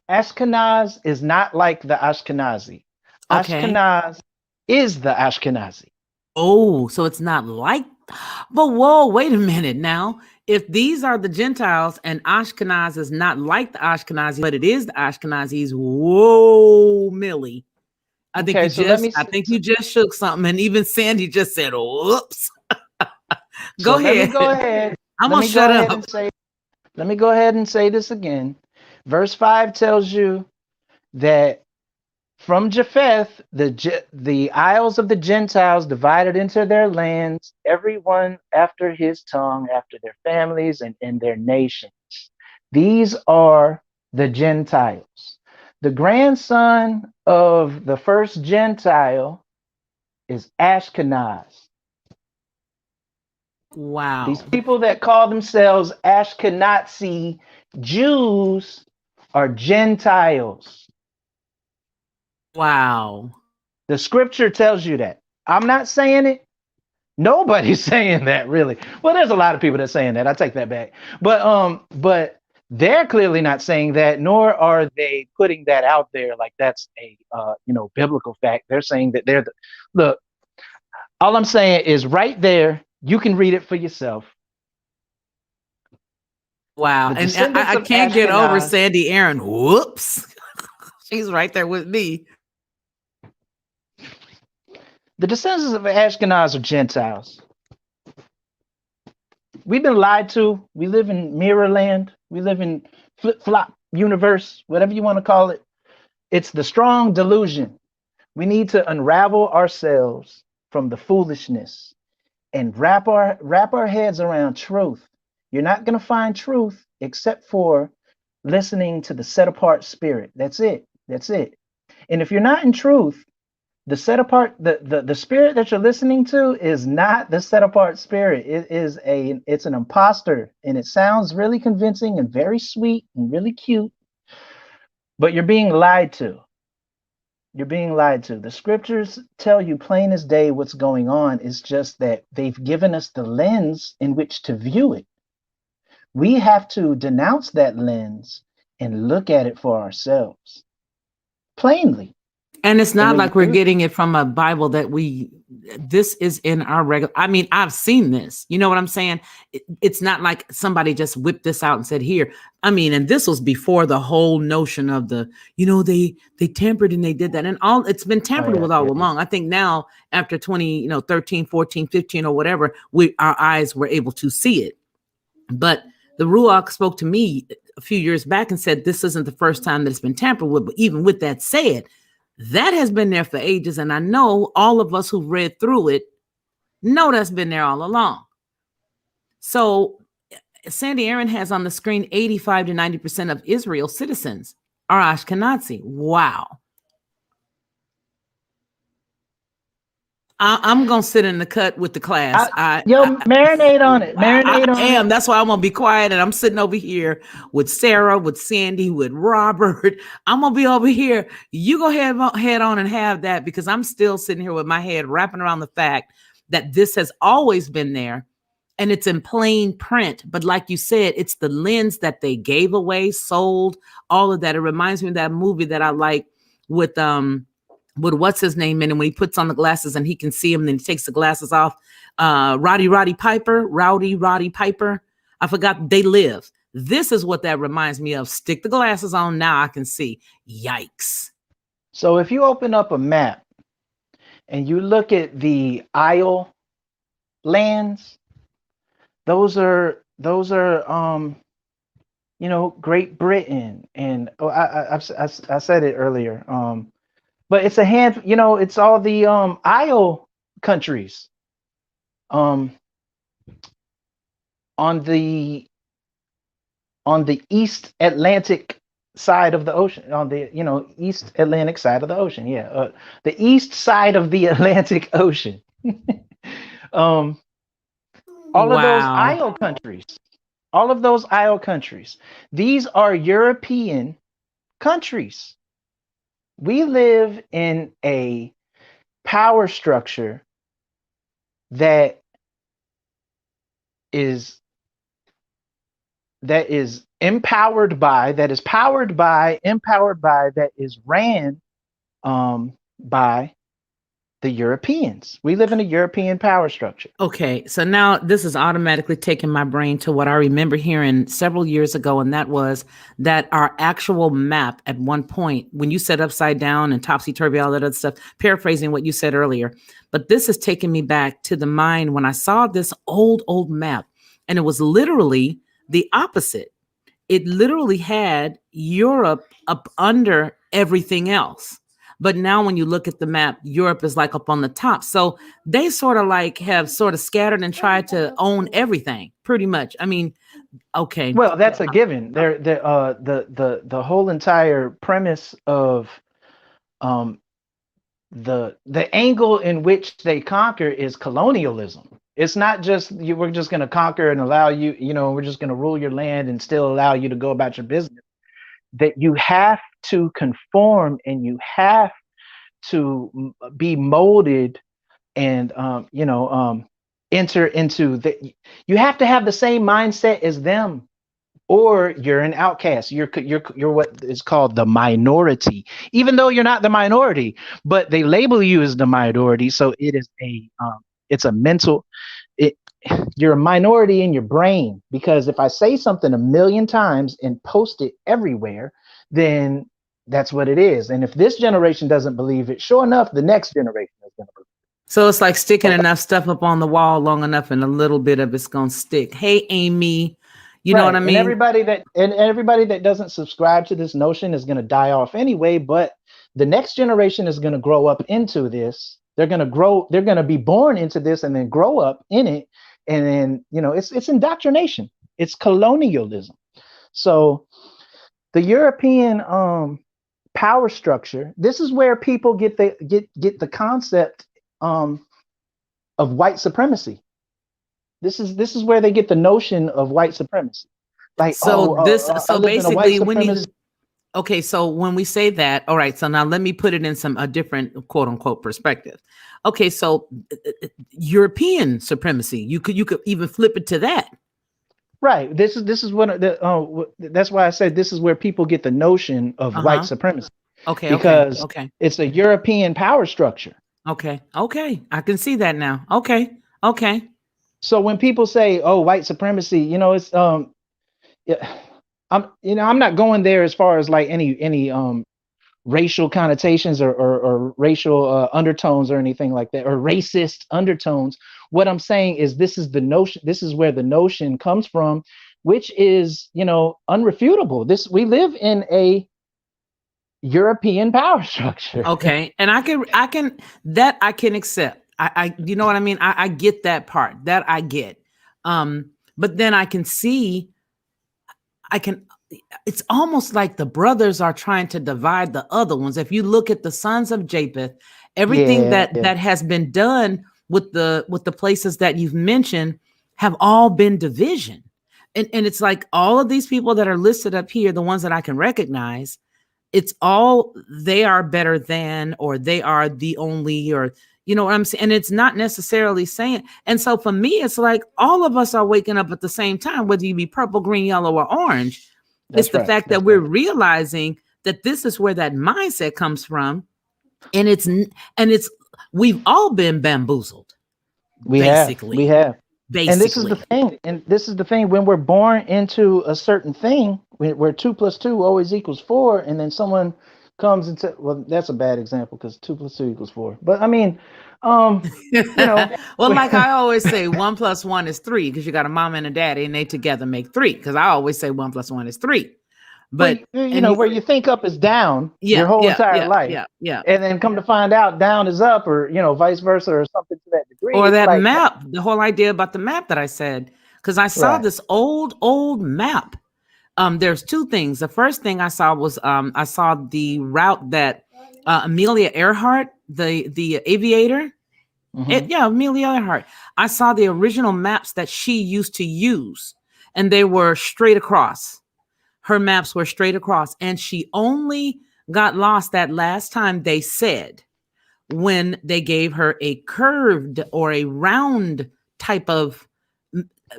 [SPEAKER 4] Ashkenaz is not like the Ashkenazi.
[SPEAKER 3] Okay.
[SPEAKER 4] Ashkenaz is the Ashkenazi.
[SPEAKER 3] Oh, so it's not like, but whoa, wait a minute now. If these are the Gentiles and Ashkenaz is not like the Ashkenazi, but it is the Ashkenazis, whoa, Millie.
[SPEAKER 4] Okay, so let me
[SPEAKER 3] I think you just shook something. And even Sandy just said, whoops.
[SPEAKER 4] so
[SPEAKER 3] Go
[SPEAKER 4] let me
[SPEAKER 3] ahead.
[SPEAKER 4] go ahead.
[SPEAKER 3] I'm
[SPEAKER 4] Let
[SPEAKER 3] gonna
[SPEAKER 4] me go
[SPEAKER 3] shut
[SPEAKER 4] ahead
[SPEAKER 3] up.
[SPEAKER 4] and say let me go ahead and say this again. Verse 5 tells you that from Japheth, the isles of the Gentiles divided into their lands, everyone after his tongue, after their families, and in their nations. These are the Gentiles. The grandson of the first Gentile is Ashkenaz. These
[SPEAKER 3] Wow.
[SPEAKER 4] people that call themselves Ashkenazi Jews are Gentiles.
[SPEAKER 3] Wow.
[SPEAKER 4] The scripture tells you that. I'm not saying it. Nobody's saying that really. Well, there's a lot of people that's saying that. I take that back. But they're clearly not saying that, nor are they putting that out there like that's a biblical fact. They're saying that they're the look. All I'm saying is right there. You can read it for yourself.
[SPEAKER 3] Wow.
[SPEAKER 4] The
[SPEAKER 3] And
[SPEAKER 4] descendants
[SPEAKER 3] I
[SPEAKER 4] of
[SPEAKER 3] can't get over
[SPEAKER 4] Ashkenaz.
[SPEAKER 3] Sandy Aaron. Whoops. She's right there with me.
[SPEAKER 4] The descendants of Ashkenaz are Gentiles. We've been lied to. We live in mirror land. We live in flip flop universe, whatever you want to call it. It's the strong delusion. We need to unravel ourselves from the foolishness and wrap our heads around truth. You're not going to find truth except for listening to the set apart spirit. That's it. That's it. And if you're not in truth, the set apart the spirit that you're listening to is not the set apart spirit. It's an imposter, and it sounds really convincing and very sweet and really cute, but you're being lied to. You're being lied to. The scriptures tell you plain as day what's going on. It's just that they've given us the lens in which to view it. We have to denounce that lens and look at it for ourselves plainly.
[SPEAKER 3] And it's
[SPEAKER 4] And
[SPEAKER 3] not
[SPEAKER 4] when you
[SPEAKER 3] like we're
[SPEAKER 4] do,
[SPEAKER 3] getting it from a Bible this is in our regular. I mean, I've seen this. You know what I'm saying? It's not like somebody just whipped this out and said, here. I mean, and this was before the whole notion of they tampered and they did that. And all it's been
[SPEAKER 4] oh
[SPEAKER 3] tampered
[SPEAKER 4] yeah,
[SPEAKER 3] with all
[SPEAKER 4] yeah.
[SPEAKER 3] along. I think now after 20, 13, 14, 15 or whatever, our eyes were able to see it. But the Ruach spoke to me a few years back and said, this isn't the first time that it's been tampered with. But even with that said, that has been there for ages. And I know all of us who've read through it know that's been there all along. So Sandy Aaron has on the screen 85 to 90% of Israel's citizens are Ashkenazi. Wow. I'm going to sit in the cut with the class.
[SPEAKER 4] Marinate on it. Marinate
[SPEAKER 3] I
[SPEAKER 4] on it.
[SPEAKER 3] am. That's why I'm gonna be quiet, and I'm sitting over here with Sarah, with Sandy, with Robert. I'm gonna be over here. You go head on and have that, because I'm still sitting here with my head wrapping around the fact that this has always been there, and it's in plain print. But like you said, it's the lens that they gave away, sold, all of that. It reminds me of that movie that I like with what's his name in, and when he puts on the glasses and he can see him, and then he takes the glasses off. Rowdy Piper. I forgot. They Live. This is what that reminds me of. Stick the glasses on, now I can see. Yikes.
[SPEAKER 4] So if you open up a map and you look at the Isle lands, those are Great Britain, and I said it earlier. But it's a hand, it's all the Isle countries um on the East Atlantic side of the ocean, on the East Atlantic side of the ocean. Yeah, the east side of the Atlantic Ocean. um, all of those
[SPEAKER 3] Wow.
[SPEAKER 4] Isle countries, all of those Isle countries. These are European countries. We live in a power structure that is that is empowered by, that is powered by, empowered by, that is ran by the Europeans. We live in a European power structure.
[SPEAKER 3] Okay, so now this is automatically taking my brain to what I remember hearing several years ago, and that was that our actual map at one point, when you said upside down and topsy-turvy, all that other stuff, paraphrasing what you said earlier, but this is taking me back to the mind when I saw this old map, and it was literally the opposite. It literally had Europe up under everything else. But now when you look at the map, Europe is like up on the top. So they sort of like have sort of scattered and tried to own everything pretty much. I mean, okay.
[SPEAKER 4] Well, that's a given. The whole entire premise of um, the angle in which they conquer is colonialism. It's not just we're just going to conquer and allow you, we're just going to rule your land and still allow you to go about your business. That you have to conform and you have to be molded and enter into the. You have to have the same mindset as them, or you're an outcast. You're what is called the minority, even though you're not the minority, but they label you as the minority. So it is it's a mental. You're a minority in your brain, because if I say something a million times and post it everywhere, then that's what it is. And if this generation doesn't believe it, sure enough, the next generation is going to believe it.
[SPEAKER 3] So it's like sticking enough stuff up on the wall long enough and a little bit of it's going to stick. Hey, Amy, you know what I mean?
[SPEAKER 4] And everybody that doesn't subscribe to this notion is going to die off anyway, but the next generation is going to grow up into this. They're going to be born into this and then grow up in it. And then, it's indoctrination. It's colonialism. So the European power structure, this is where people get the concept of white supremacy. This is where they get the notion of white supremacy. Like,
[SPEAKER 3] so basically when you, okay, so when we say that, all right, so now let me put it in a different quote unquote perspective. Okay, so European supremacy, you could even flip it to that.
[SPEAKER 4] Right. This is one of the that's why I said this is where people get the notion of white supremacy.
[SPEAKER 3] Okay,
[SPEAKER 4] because
[SPEAKER 3] okay.
[SPEAKER 4] It's a European power structure.
[SPEAKER 3] Okay, I can see that now. Okay.
[SPEAKER 4] So when people say, "Oh, white supremacy," it's I'm not going there as far as like any racial connotations or racial undertones or anything like that, or racist undertones. What I'm saying is this is the notion. This is where the notion comes from, which is unrefutable. We live in a European power structure.
[SPEAKER 3] Okay, and I can accept. I you know what I mean? I get that part. That I get. But then I can see. It's almost like the brothers are trying to divide the other ones. If you look at the sons of Japheth, everything that has been done with the places that you've mentioned have all been division. And it's like all of these people that are listed up here, the ones that I can recognize, it's all they are better than, or they are the only, or you know what I'm saying? And it's not necessarily saying. And so for me, it's like all of us are waking up at the same time, whether you be purple, green, yellow, or orange. It's the fact that we're realizing that this is where that mindset comes from. And it's we've all been bamboozled.
[SPEAKER 4] We have. Basically. And this is the thing, when we're born into a certain thing, where 2 + 2 always equals 4, and then someone comes and well, that's a bad example because 2 + 2 = 4. But I mean,
[SPEAKER 3] well, like I always say, 1 + 1 is 3, because you got a mom and a daddy, and they together make 3. Because I always say 1 + 1 is 3. But
[SPEAKER 4] where you think up is down your whole entire life, and then come to find out down is up, or vice versa, or something to that degree.
[SPEAKER 3] Or that map, the whole idea about the map that I said, because I saw this old map. There's 2 things. The first thing I saw was I saw the route that Amelia Earhart, the aviator, Amelia Earhart. I saw the original maps that she used to use, and they were straight across. Her maps were straight across, and she only got lost that last time, they said, when they gave her a curved or a round type of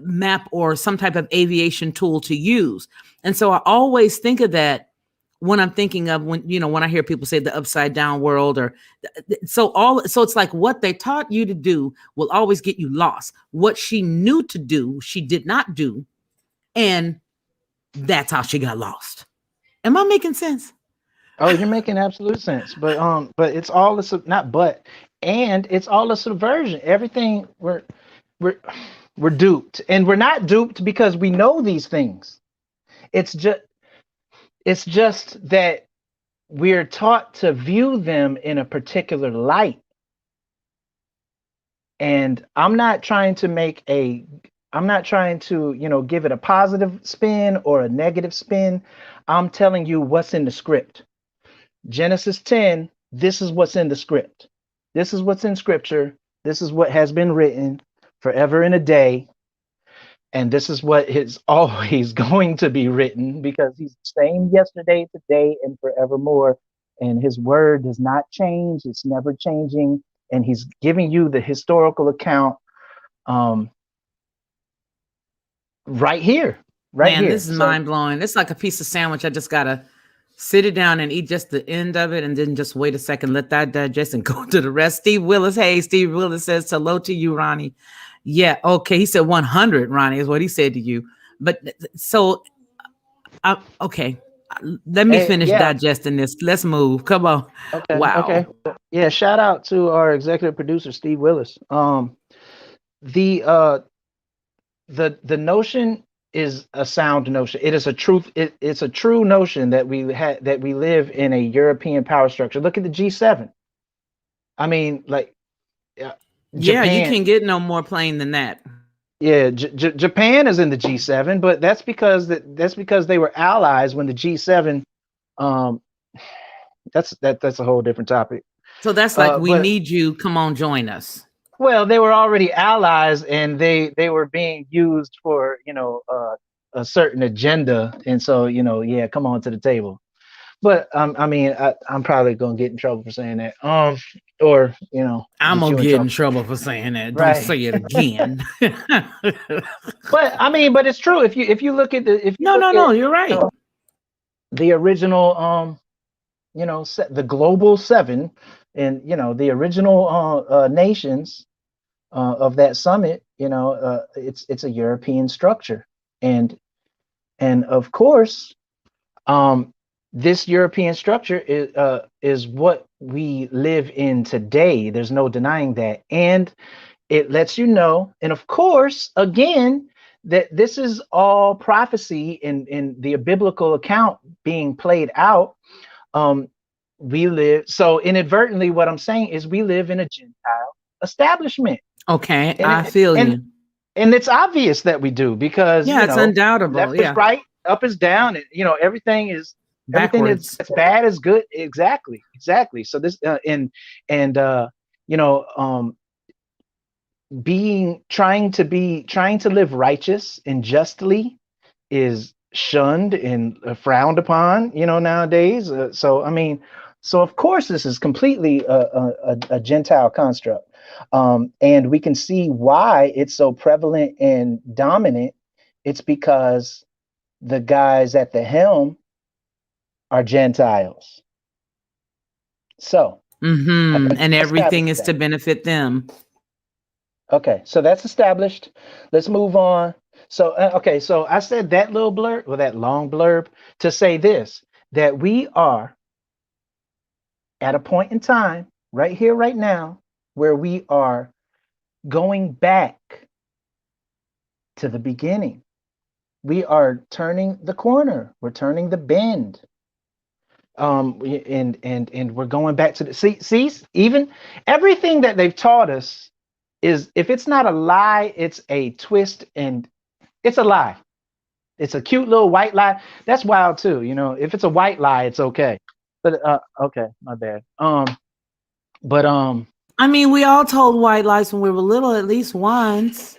[SPEAKER 3] map or some type of aviation tool to use. And so I always think of that when I'm thinking of when I hear people say the upside down world so it's like what they taught you to do will always get you lost. What she knew to do, she did not do. And that's how she got lost. Am I making sense?
[SPEAKER 4] Oh, you're making absolute sense. But it's all not but, and it's all a subversion. Everything we're we're duped, and we're not duped because we know these things. It's just that we're taught to view them in a particular light. And I'm not trying to give it a positive spin or a negative spin. I'm telling you what's in the script. Genesis 10, this is what's in the script. This is what's in scripture. This is what has been written forever and a day. And this is what is always going to be written, because he's the same yesterday, today, and forevermore. And his word does not change. It's never changing. And he's giving you the historical account right here.
[SPEAKER 3] Man,
[SPEAKER 4] Here.
[SPEAKER 3] this is mind blowing. It's like a piece of sandwich. I just got to sit it down and eat just the end of it and then just wait a second, let that digest and go to the rest. Steve Willis. Hey, Steve Willis says hello to you, Ronnie. Yeah, okay. He said 100, Ronnie, is what he said to you. But so, okay. Let me finish digesting this. Let's move. Come on.
[SPEAKER 4] Okay.
[SPEAKER 3] Wow.
[SPEAKER 4] Okay. Yeah. Shout out to our executive producer, Steve Willis. The notion is a sound notion. It is a truth. It's a true notion that we live in a European power structure. Look at the G7. I mean, like,
[SPEAKER 3] Japan, you can't get no more plain than that.
[SPEAKER 4] Yeah, Japan is in the G7, but that's because they were allies when the G7. That's a whole different topic.
[SPEAKER 3] So that's like we need you. Come on, join us.
[SPEAKER 4] Well, they were already allies, and they were being used for a certain agenda, and so come on to the table. But I mean, I'm probably gonna get in trouble for saying that. Or
[SPEAKER 3] I'm gonna get in trouble for saying that. Don't say it again.
[SPEAKER 4] But I mean, but it's true. If you look at
[SPEAKER 3] you're right.
[SPEAKER 4] The original the global seven, and the original nations of that summit, it's a European structure, and of course, this European structure is what we live in today. There's no denying that, and it lets you know, and of course, again, that this is all prophecy in the biblical account being played out. We live, so inadvertently, what I'm saying is we live in a Gentile establishment.
[SPEAKER 3] Okay, I feel you.
[SPEAKER 4] And it's obvious that we do, because
[SPEAKER 3] it's undoubtable.
[SPEAKER 4] Left is right, up is down, and everything is
[SPEAKER 3] backwards.
[SPEAKER 4] Everything is as bad as good. Exactly. So this trying to live righteous and justly is shunned and frowned upon, nowadays. So of course this is completely a Gentile construct, and we can see why it's so prevalent and dominant. It's because the guys at the helm are Gentiles. So,
[SPEAKER 3] and everything is to benefit them.
[SPEAKER 4] Okay, so that's established. Let's move on. So, so I said that little blurb, or that long blurb, to say this, that we are at a point in time, right here, right now, where we are going back to the beginning. We are turning the corner. We're turning the bend. And we're going back to the see, even everything that they've taught us is, if it's not a lie, it's a twist, and it's a lie. It's a cute little white lie. That's wild too. If it's a white lie, it's okay. But okay, my bad.
[SPEAKER 3] I mean, we all told white lies when we were little, at least once.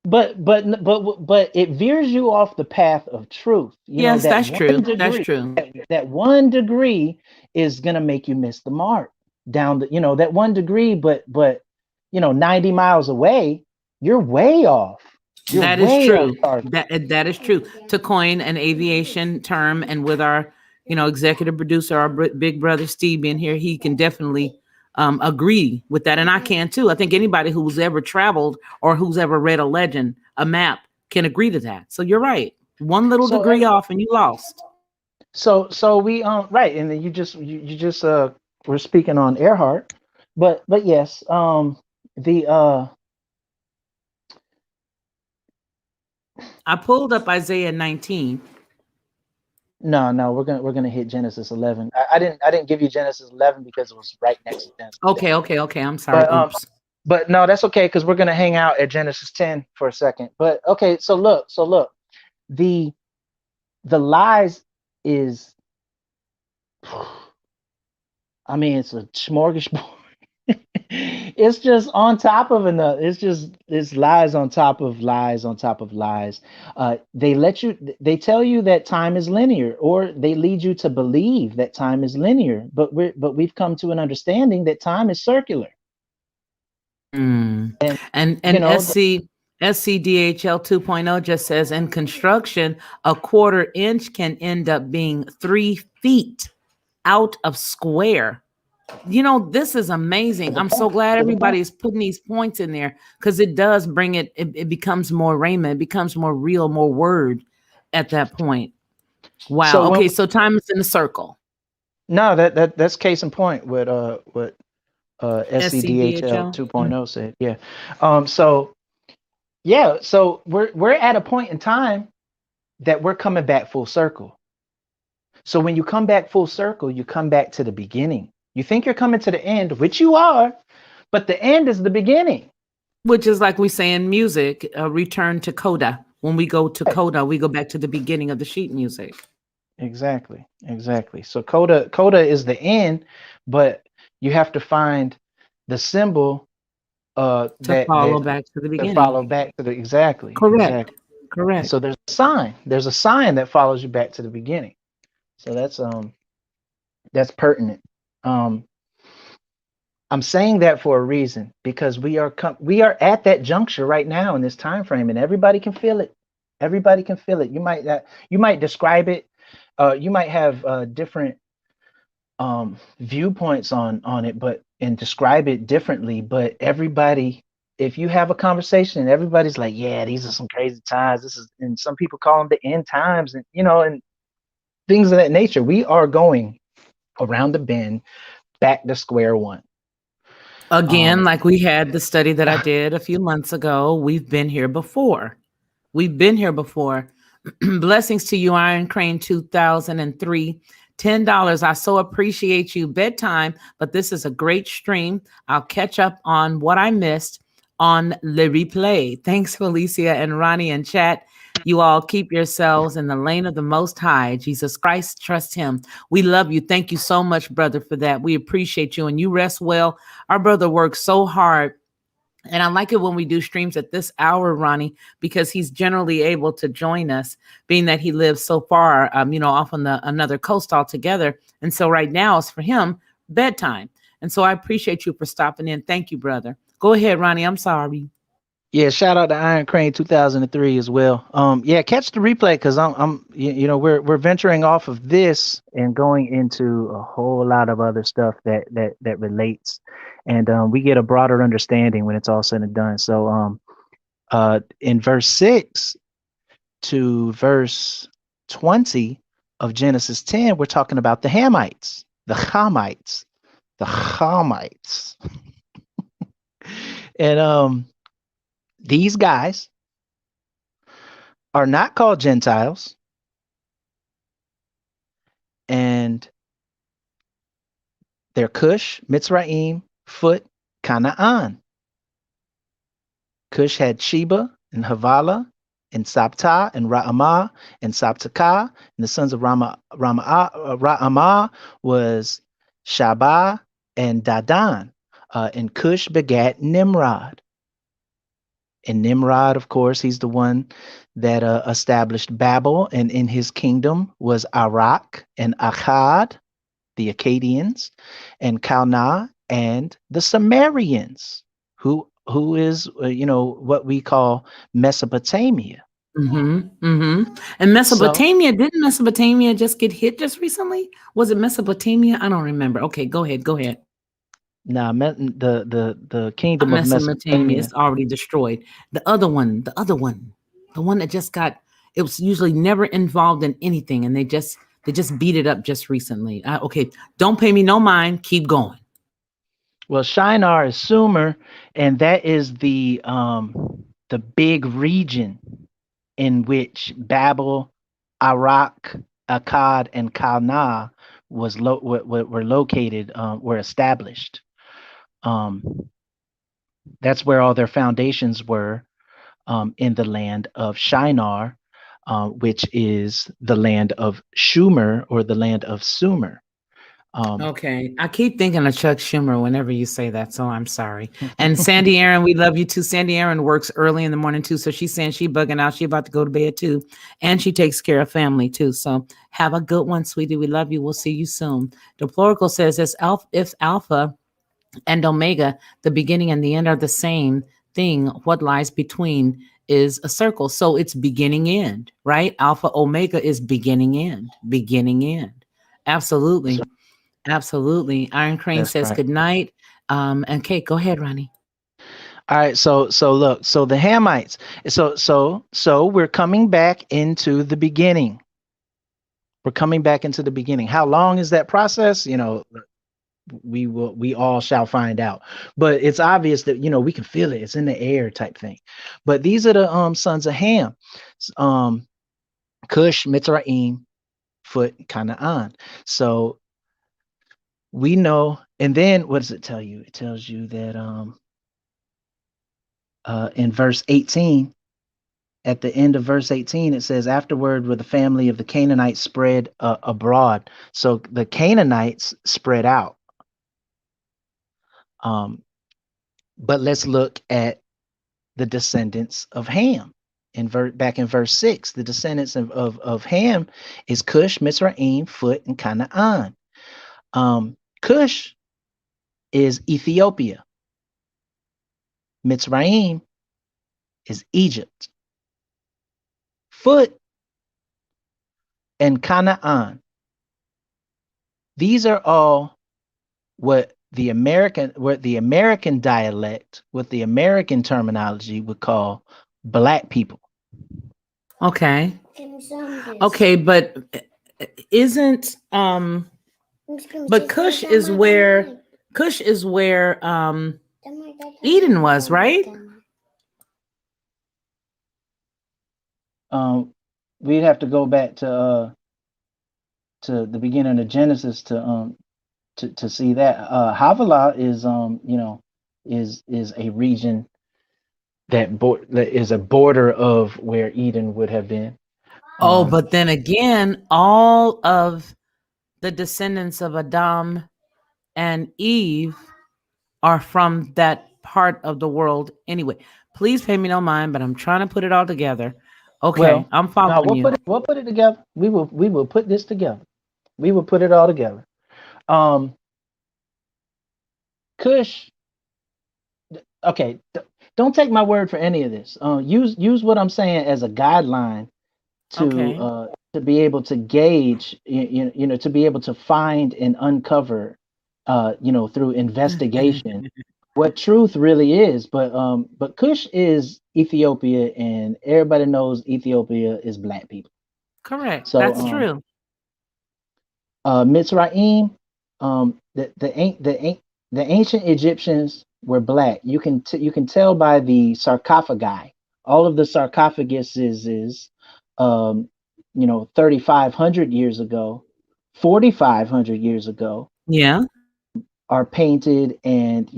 [SPEAKER 4] But it veers you off the path of truth.
[SPEAKER 3] Yes, that's true. That's true.
[SPEAKER 4] That 1 degree is gonna make you miss the mark down the, that 1 degree, but 90 miles away, you're way off. You're
[SPEAKER 3] That is
[SPEAKER 4] way off
[SPEAKER 3] true.
[SPEAKER 4] target.
[SPEAKER 3] That is true. To coin an aviation term, and with our, executive producer, our big brother Steve being here, he can definitely agree with that, and I can too. I think anybody who's ever traveled or who's ever read a legend, a map, can agree to that. So you're right. One little
[SPEAKER 4] So
[SPEAKER 3] degree off, and you lost.
[SPEAKER 4] so we right, and then you just we're speaking on Earhart, but yes, the
[SPEAKER 3] I pulled up Isaiah 19.
[SPEAKER 4] no, we're gonna hit Genesis 11. I didn't give you Genesis 11 because it was right next to Genesis 10.
[SPEAKER 3] Okay. I'm sorry.
[SPEAKER 4] But
[SPEAKER 3] Oops.
[SPEAKER 4] but no, that's okay because we're gonna hang out at Genesis 10 for a second. But okay, so look, the lies is, I mean, it's a smorgasbord. It's just on top of another. It's lies on top of lies on top of lies. They tell you that time is linear, or they lead you to believe that time is linear. But we've come to an understanding that time is circular.
[SPEAKER 3] Mm.
[SPEAKER 4] And
[SPEAKER 3] And
[SPEAKER 4] you know,
[SPEAKER 3] SCDHL 2.0 just says in construction, a quarter inch can end up being 3 feet out of square. This is amazing. I'm so glad everybody is putting these points in there, because it does bring it becomes more Raymond, it becomes more real, more word at that point.
[SPEAKER 4] so
[SPEAKER 3] Wow.
[SPEAKER 4] when
[SPEAKER 3] Okay, so time is in the circle.
[SPEAKER 4] no, that's case in point what SCDHL
[SPEAKER 3] SCDHL.
[SPEAKER 4] 2.0 said. Yeah. So yeah, so we're at a point in time that we're coming back full circle. So when you come back full circle, you come back to the beginning. You think you're coming to the end, which you are, but the end is the beginning.
[SPEAKER 3] Which is like we say in music, return to coda. When we go to
[SPEAKER 4] Right.
[SPEAKER 3] coda, we go back to the beginning of the sheet music
[SPEAKER 4] Exactly. So coda is the end, but you have to find the symbol
[SPEAKER 3] to follow
[SPEAKER 4] that
[SPEAKER 3] back to the
[SPEAKER 4] to
[SPEAKER 3] beginning.
[SPEAKER 4] follow back to the exactly.
[SPEAKER 3] Correct.
[SPEAKER 4] And so
[SPEAKER 3] Correct.
[SPEAKER 4] there's a sign. There's a sign that follows you back to the beginning. So that's pertinent. Um, I'm saying that for a reason, because we are at that juncture right now in this time frame, and everybody can feel it. Everybody can feel it. You might describe it. You might have different viewpoints on it, but and describe it differently. But everybody, if you have a conversation, everybody's like, "Yeah, these are some crazy times. This is," and some people call them the end times, and and things of that nature. We are going around the bend, back to square one.
[SPEAKER 3] Again,
[SPEAKER 4] Um,
[SPEAKER 3] like we had the study that I did a few months ago, we've been here before. We've been here before. Blessings to you, Iron Crane 2003. $10. I so appreciate you. Bedtime, but this is a great stream. I'll catch up on what I missed on the replay. Thanks, Felicia and Ronnie and chat. You all keep yourselves in the lane of the Most High. Jesus Christ, trust Him. We love you. Thank you so much, brother, for that. We appreciate you, and you rest well. Our brother works so hard. And I like it when we do streams at this hour, Ronnie, because he's generally able to join us, being that he lives so far, off on another coast altogether. And so right now it's for him bedtime. And so I appreciate you for stopping in. Thank you, brother. Go ahead, Ronnie. I'm sorry.
[SPEAKER 4] Yeah, shout out to Iron Crane 2003 as well. Yeah, catch the replay because we're venturing off of this and going into a whole lot of other stuff that relates, and we get a broader understanding when it's all said and done. So in verse 6 to verse 20 of Genesis 10, we're talking about the Hamites, the Hamites, the Hamites, and these guys are not called Gentiles, and they're Cush, Mitzrayim, Phut, Canaan. Cush had Sheba and Havilah and Sabta and Ra'amah and Sabtakah, and the sons of Ra'amah was Shabah and Dadan, and Cush begat Nimrod. And Nimrod, of course, he's the one that established Babel, and in his kingdom was Arak and Akkad, the Akkadians, and Calneh and the Sumerians, who who is what we call Mesopotamia.
[SPEAKER 3] And
[SPEAKER 4] So
[SPEAKER 3] Mesopotamia, didn't Mesopotamia just get hit just recently? Was it Mesopotamia? I don't remember. Okay, go ahead. Go ahead.
[SPEAKER 4] now the
[SPEAKER 3] Not
[SPEAKER 4] kingdom of
[SPEAKER 3] Mesopotamia
[SPEAKER 4] Mesopotamia.
[SPEAKER 3] is already destroyed. The one that just got, it was usually never involved in anything, and they just beat it up just recently. Okay, don't pay me no mind. Keep going.
[SPEAKER 4] Well, Shinar is Sumer, and that is the big region in which Babel, Iraq, Akkad, and Kalna were located, were established. Um, that's where all their foundations were, in the land of Shinar, which is the land of Shumer, or the land of Sumer. Um,
[SPEAKER 3] Okay. I keep thinking of Chuck Schumer whenever you say that, so I'm sorry. And Sandy Aaron, we love you too. Sandy Aaron works early in the morning too, so she's saying she bugging out. She about to go to bed too, and she takes care of family too. So have a good one, sweetie. We love you. We'll see you soon. Deplorical says this: if Alpha and Omega, the beginning and the end are the same thing, what lies between is a circle. So it's beginning end, right? Alpha Omega is beginning end, beginning end.
[SPEAKER 4] that's
[SPEAKER 3] Absolutely. Absolutely. Iron Crane
[SPEAKER 4] that's
[SPEAKER 3] says
[SPEAKER 4] right.
[SPEAKER 3] good night. And Kate, go ahead, Ronnie.
[SPEAKER 4] All right, so look, so the Hamites, so we're coming back into the beginning. We're coming back into the beginning. How long is that process? We all shall find out. But it's obvious that we can feel it. It's in the air type thing. But these are the sons of Ham. Um Cush, Mitzrayim, Foot, Canaan. So we know, and then what does it tell you? It tells you that in verse 18, at the end of verse 18, it says, afterward, were the family of the Canaanites spread abroad. So the Canaanites spread out. Um, but let's look at the descendants of Ham. Back in verse 6, the descendants of Ham is Cush, Mizraim, Foot, and Canaan. Cush is Ethiopia. Mitzrayim is Egypt. Foot and Canaan. These are all what the American dialect, what the American terminology would call black people.
[SPEAKER 3] Okay. Okay, but isn't but Cush is where Eden was, right?
[SPEAKER 4] Um, we'd have to go back to the beginning of Genesis to see that. Havilah is is a region that is a border of where Eden would have been.
[SPEAKER 3] Oh,
[SPEAKER 4] Um,
[SPEAKER 3] but then again, all of the descendants of Adam and Eve are from that part of the world anyway. Please pay me no mind, but I'm trying to put it all together. Okay,
[SPEAKER 4] well,
[SPEAKER 3] I'm
[SPEAKER 4] no,
[SPEAKER 3] following you.
[SPEAKER 4] we'll put it together. We will put this together. We will put it all together. Um, Cush. Okay, don't take my word for any of this. Use what I'm saying as a guideline
[SPEAKER 3] Okay.
[SPEAKER 4] to be able to gauge, to be able to find and uncover, through investigation, what truth really is. But Cush is Ethiopia, and everybody knows Ethiopia is black people.
[SPEAKER 3] Correct.
[SPEAKER 4] So
[SPEAKER 3] That's true.
[SPEAKER 4] Mitzrayim, the ancient Egyptians were black. You can tell by the sarcophagi. All of the sarcophaguses is, 3,500 years ago, 4,500 years ago,
[SPEAKER 3] Yeah.
[SPEAKER 4] are painted, and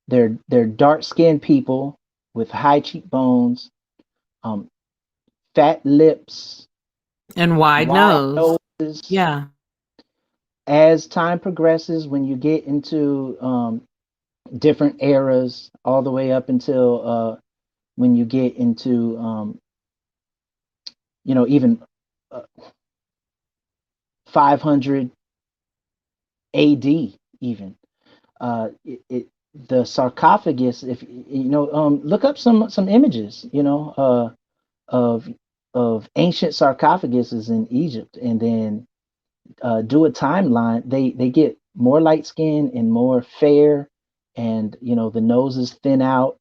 [SPEAKER 4] they're dark skinned people with high cheekbones, um, fat lips,
[SPEAKER 3] And wide
[SPEAKER 4] wide
[SPEAKER 3] nose.
[SPEAKER 4] noses.
[SPEAKER 3] Yeah.
[SPEAKER 4] As time progresses, when you get into different eras, all the way up until when you get into even uh, 500 AD, even it the sarcophagus, if look up some images, of ancient sarcophaguses in Egypt, and then do a timeline. They get more light skin and more fair, and the noses thin out,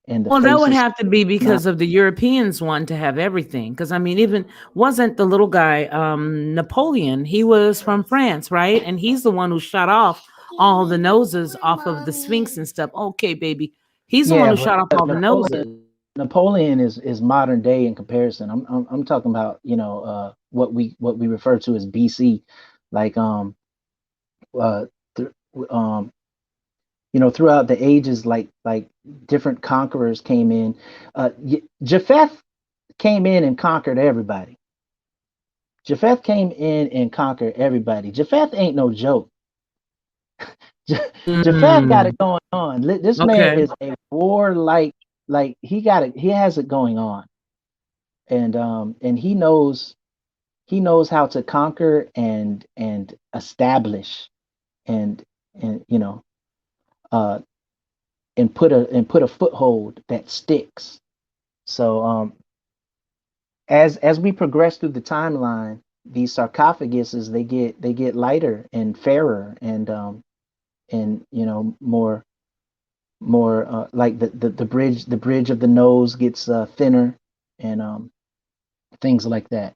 [SPEAKER 4] and the
[SPEAKER 3] Well, that would
[SPEAKER 4] faces
[SPEAKER 3] have to be
[SPEAKER 4] not.
[SPEAKER 3] because of the Europeans want to have everything. Because I mean, even wasn't the little guy Napoleon? He was from France, right? And he's the one who shot off all the noses off of the Sphinx and stuff. Okay, baby, he's the one
[SPEAKER 4] Yeah,
[SPEAKER 3] who
[SPEAKER 4] but
[SPEAKER 3] shot off all the
[SPEAKER 4] Napoleon
[SPEAKER 3] noses.
[SPEAKER 4] Napoleon is modern day in comparison. I'm talking about what we refer to as BC, like uh th- um throughout the ages, like different conquerors came in. Japheth came in and conquered everybody. Japheth came in and conquered everybody. Japheth ain't no joke. Japheth got
[SPEAKER 3] Mm,
[SPEAKER 4] it going on. This man
[SPEAKER 3] okay.
[SPEAKER 4] is a warlike, like he got it. He has it going on, and he knows how to conquer and establish and and you know uh and put a foothold that sticks. So as we progress through the timeline, these sarcophaguses they get lighter and fairer, and more like the bridge of the nose gets thinner, and things like that.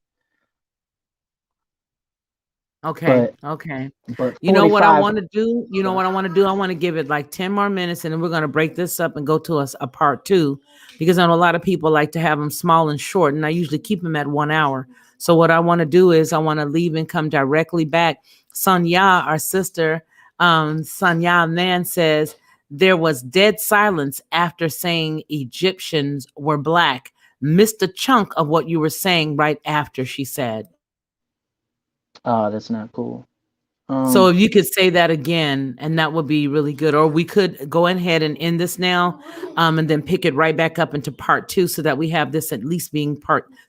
[SPEAKER 3] Okay.
[SPEAKER 4] But
[SPEAKER 3] Okay.
[SPEAKER 4] but
[SPEAKER 3] You know what I
[SPEAKER 4] 45.
[SPEAKER 3] want to do? You know
[SPEAKER 4] Okay.
[SPEAKER 3] what I want to do? I want to give it like 10 more minutes and then we're going to break this up and go to a part two because I know a lot of people like to have them small and short, and I usually keep them at 1 hour. So, what I want to do is I want to leave and come directly back. Sonia, our sister, Sonia Nan says there was dead silence after saying Egyptians were black. Missed a chunk of what you were saying right after she said.
[SPEAKER 4] That's not cool.
[SPEAKER 3] So
[SPEAKER 4] Um,
[SPEAKER 3] if you could say that again, and that would be really good. Or we could go ahead and end this now, and then pick it right back up into part two, so that we have this at least being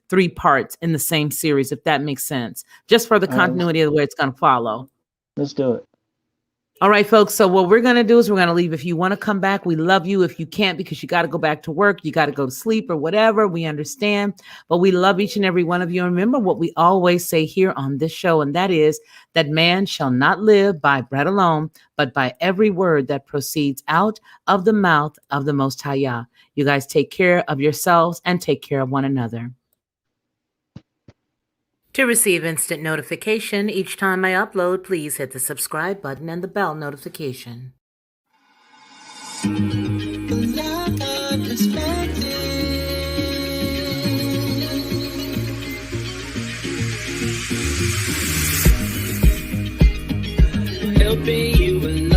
[SPEAKER 3] three parts in the same series, if that makes sense. Just for the
[SPEAKER 4] let's
[SPEAKER 3] continuity of the way it's going to follow.
[SPEAKER 4] let's do it.
[SPEAKER 3] All right, folks. So what we're going to do is we're going to leave. If you want to come back, we love you. If you can't because you got to go back to work, you got to go to sleep or whatever, we understand. But we love each and every one of you. And remember what we always say here on this show, and that is that man shall not live by bread alone, but by every word that proceeds out of the mouth of the Most High Yah. You guys take care of yourselves and take care of one another. To receive instant notification each time I upload, please hit the subscribe button and the bell notification.
[SPEAKER 1] Lockhart perspective. Helping you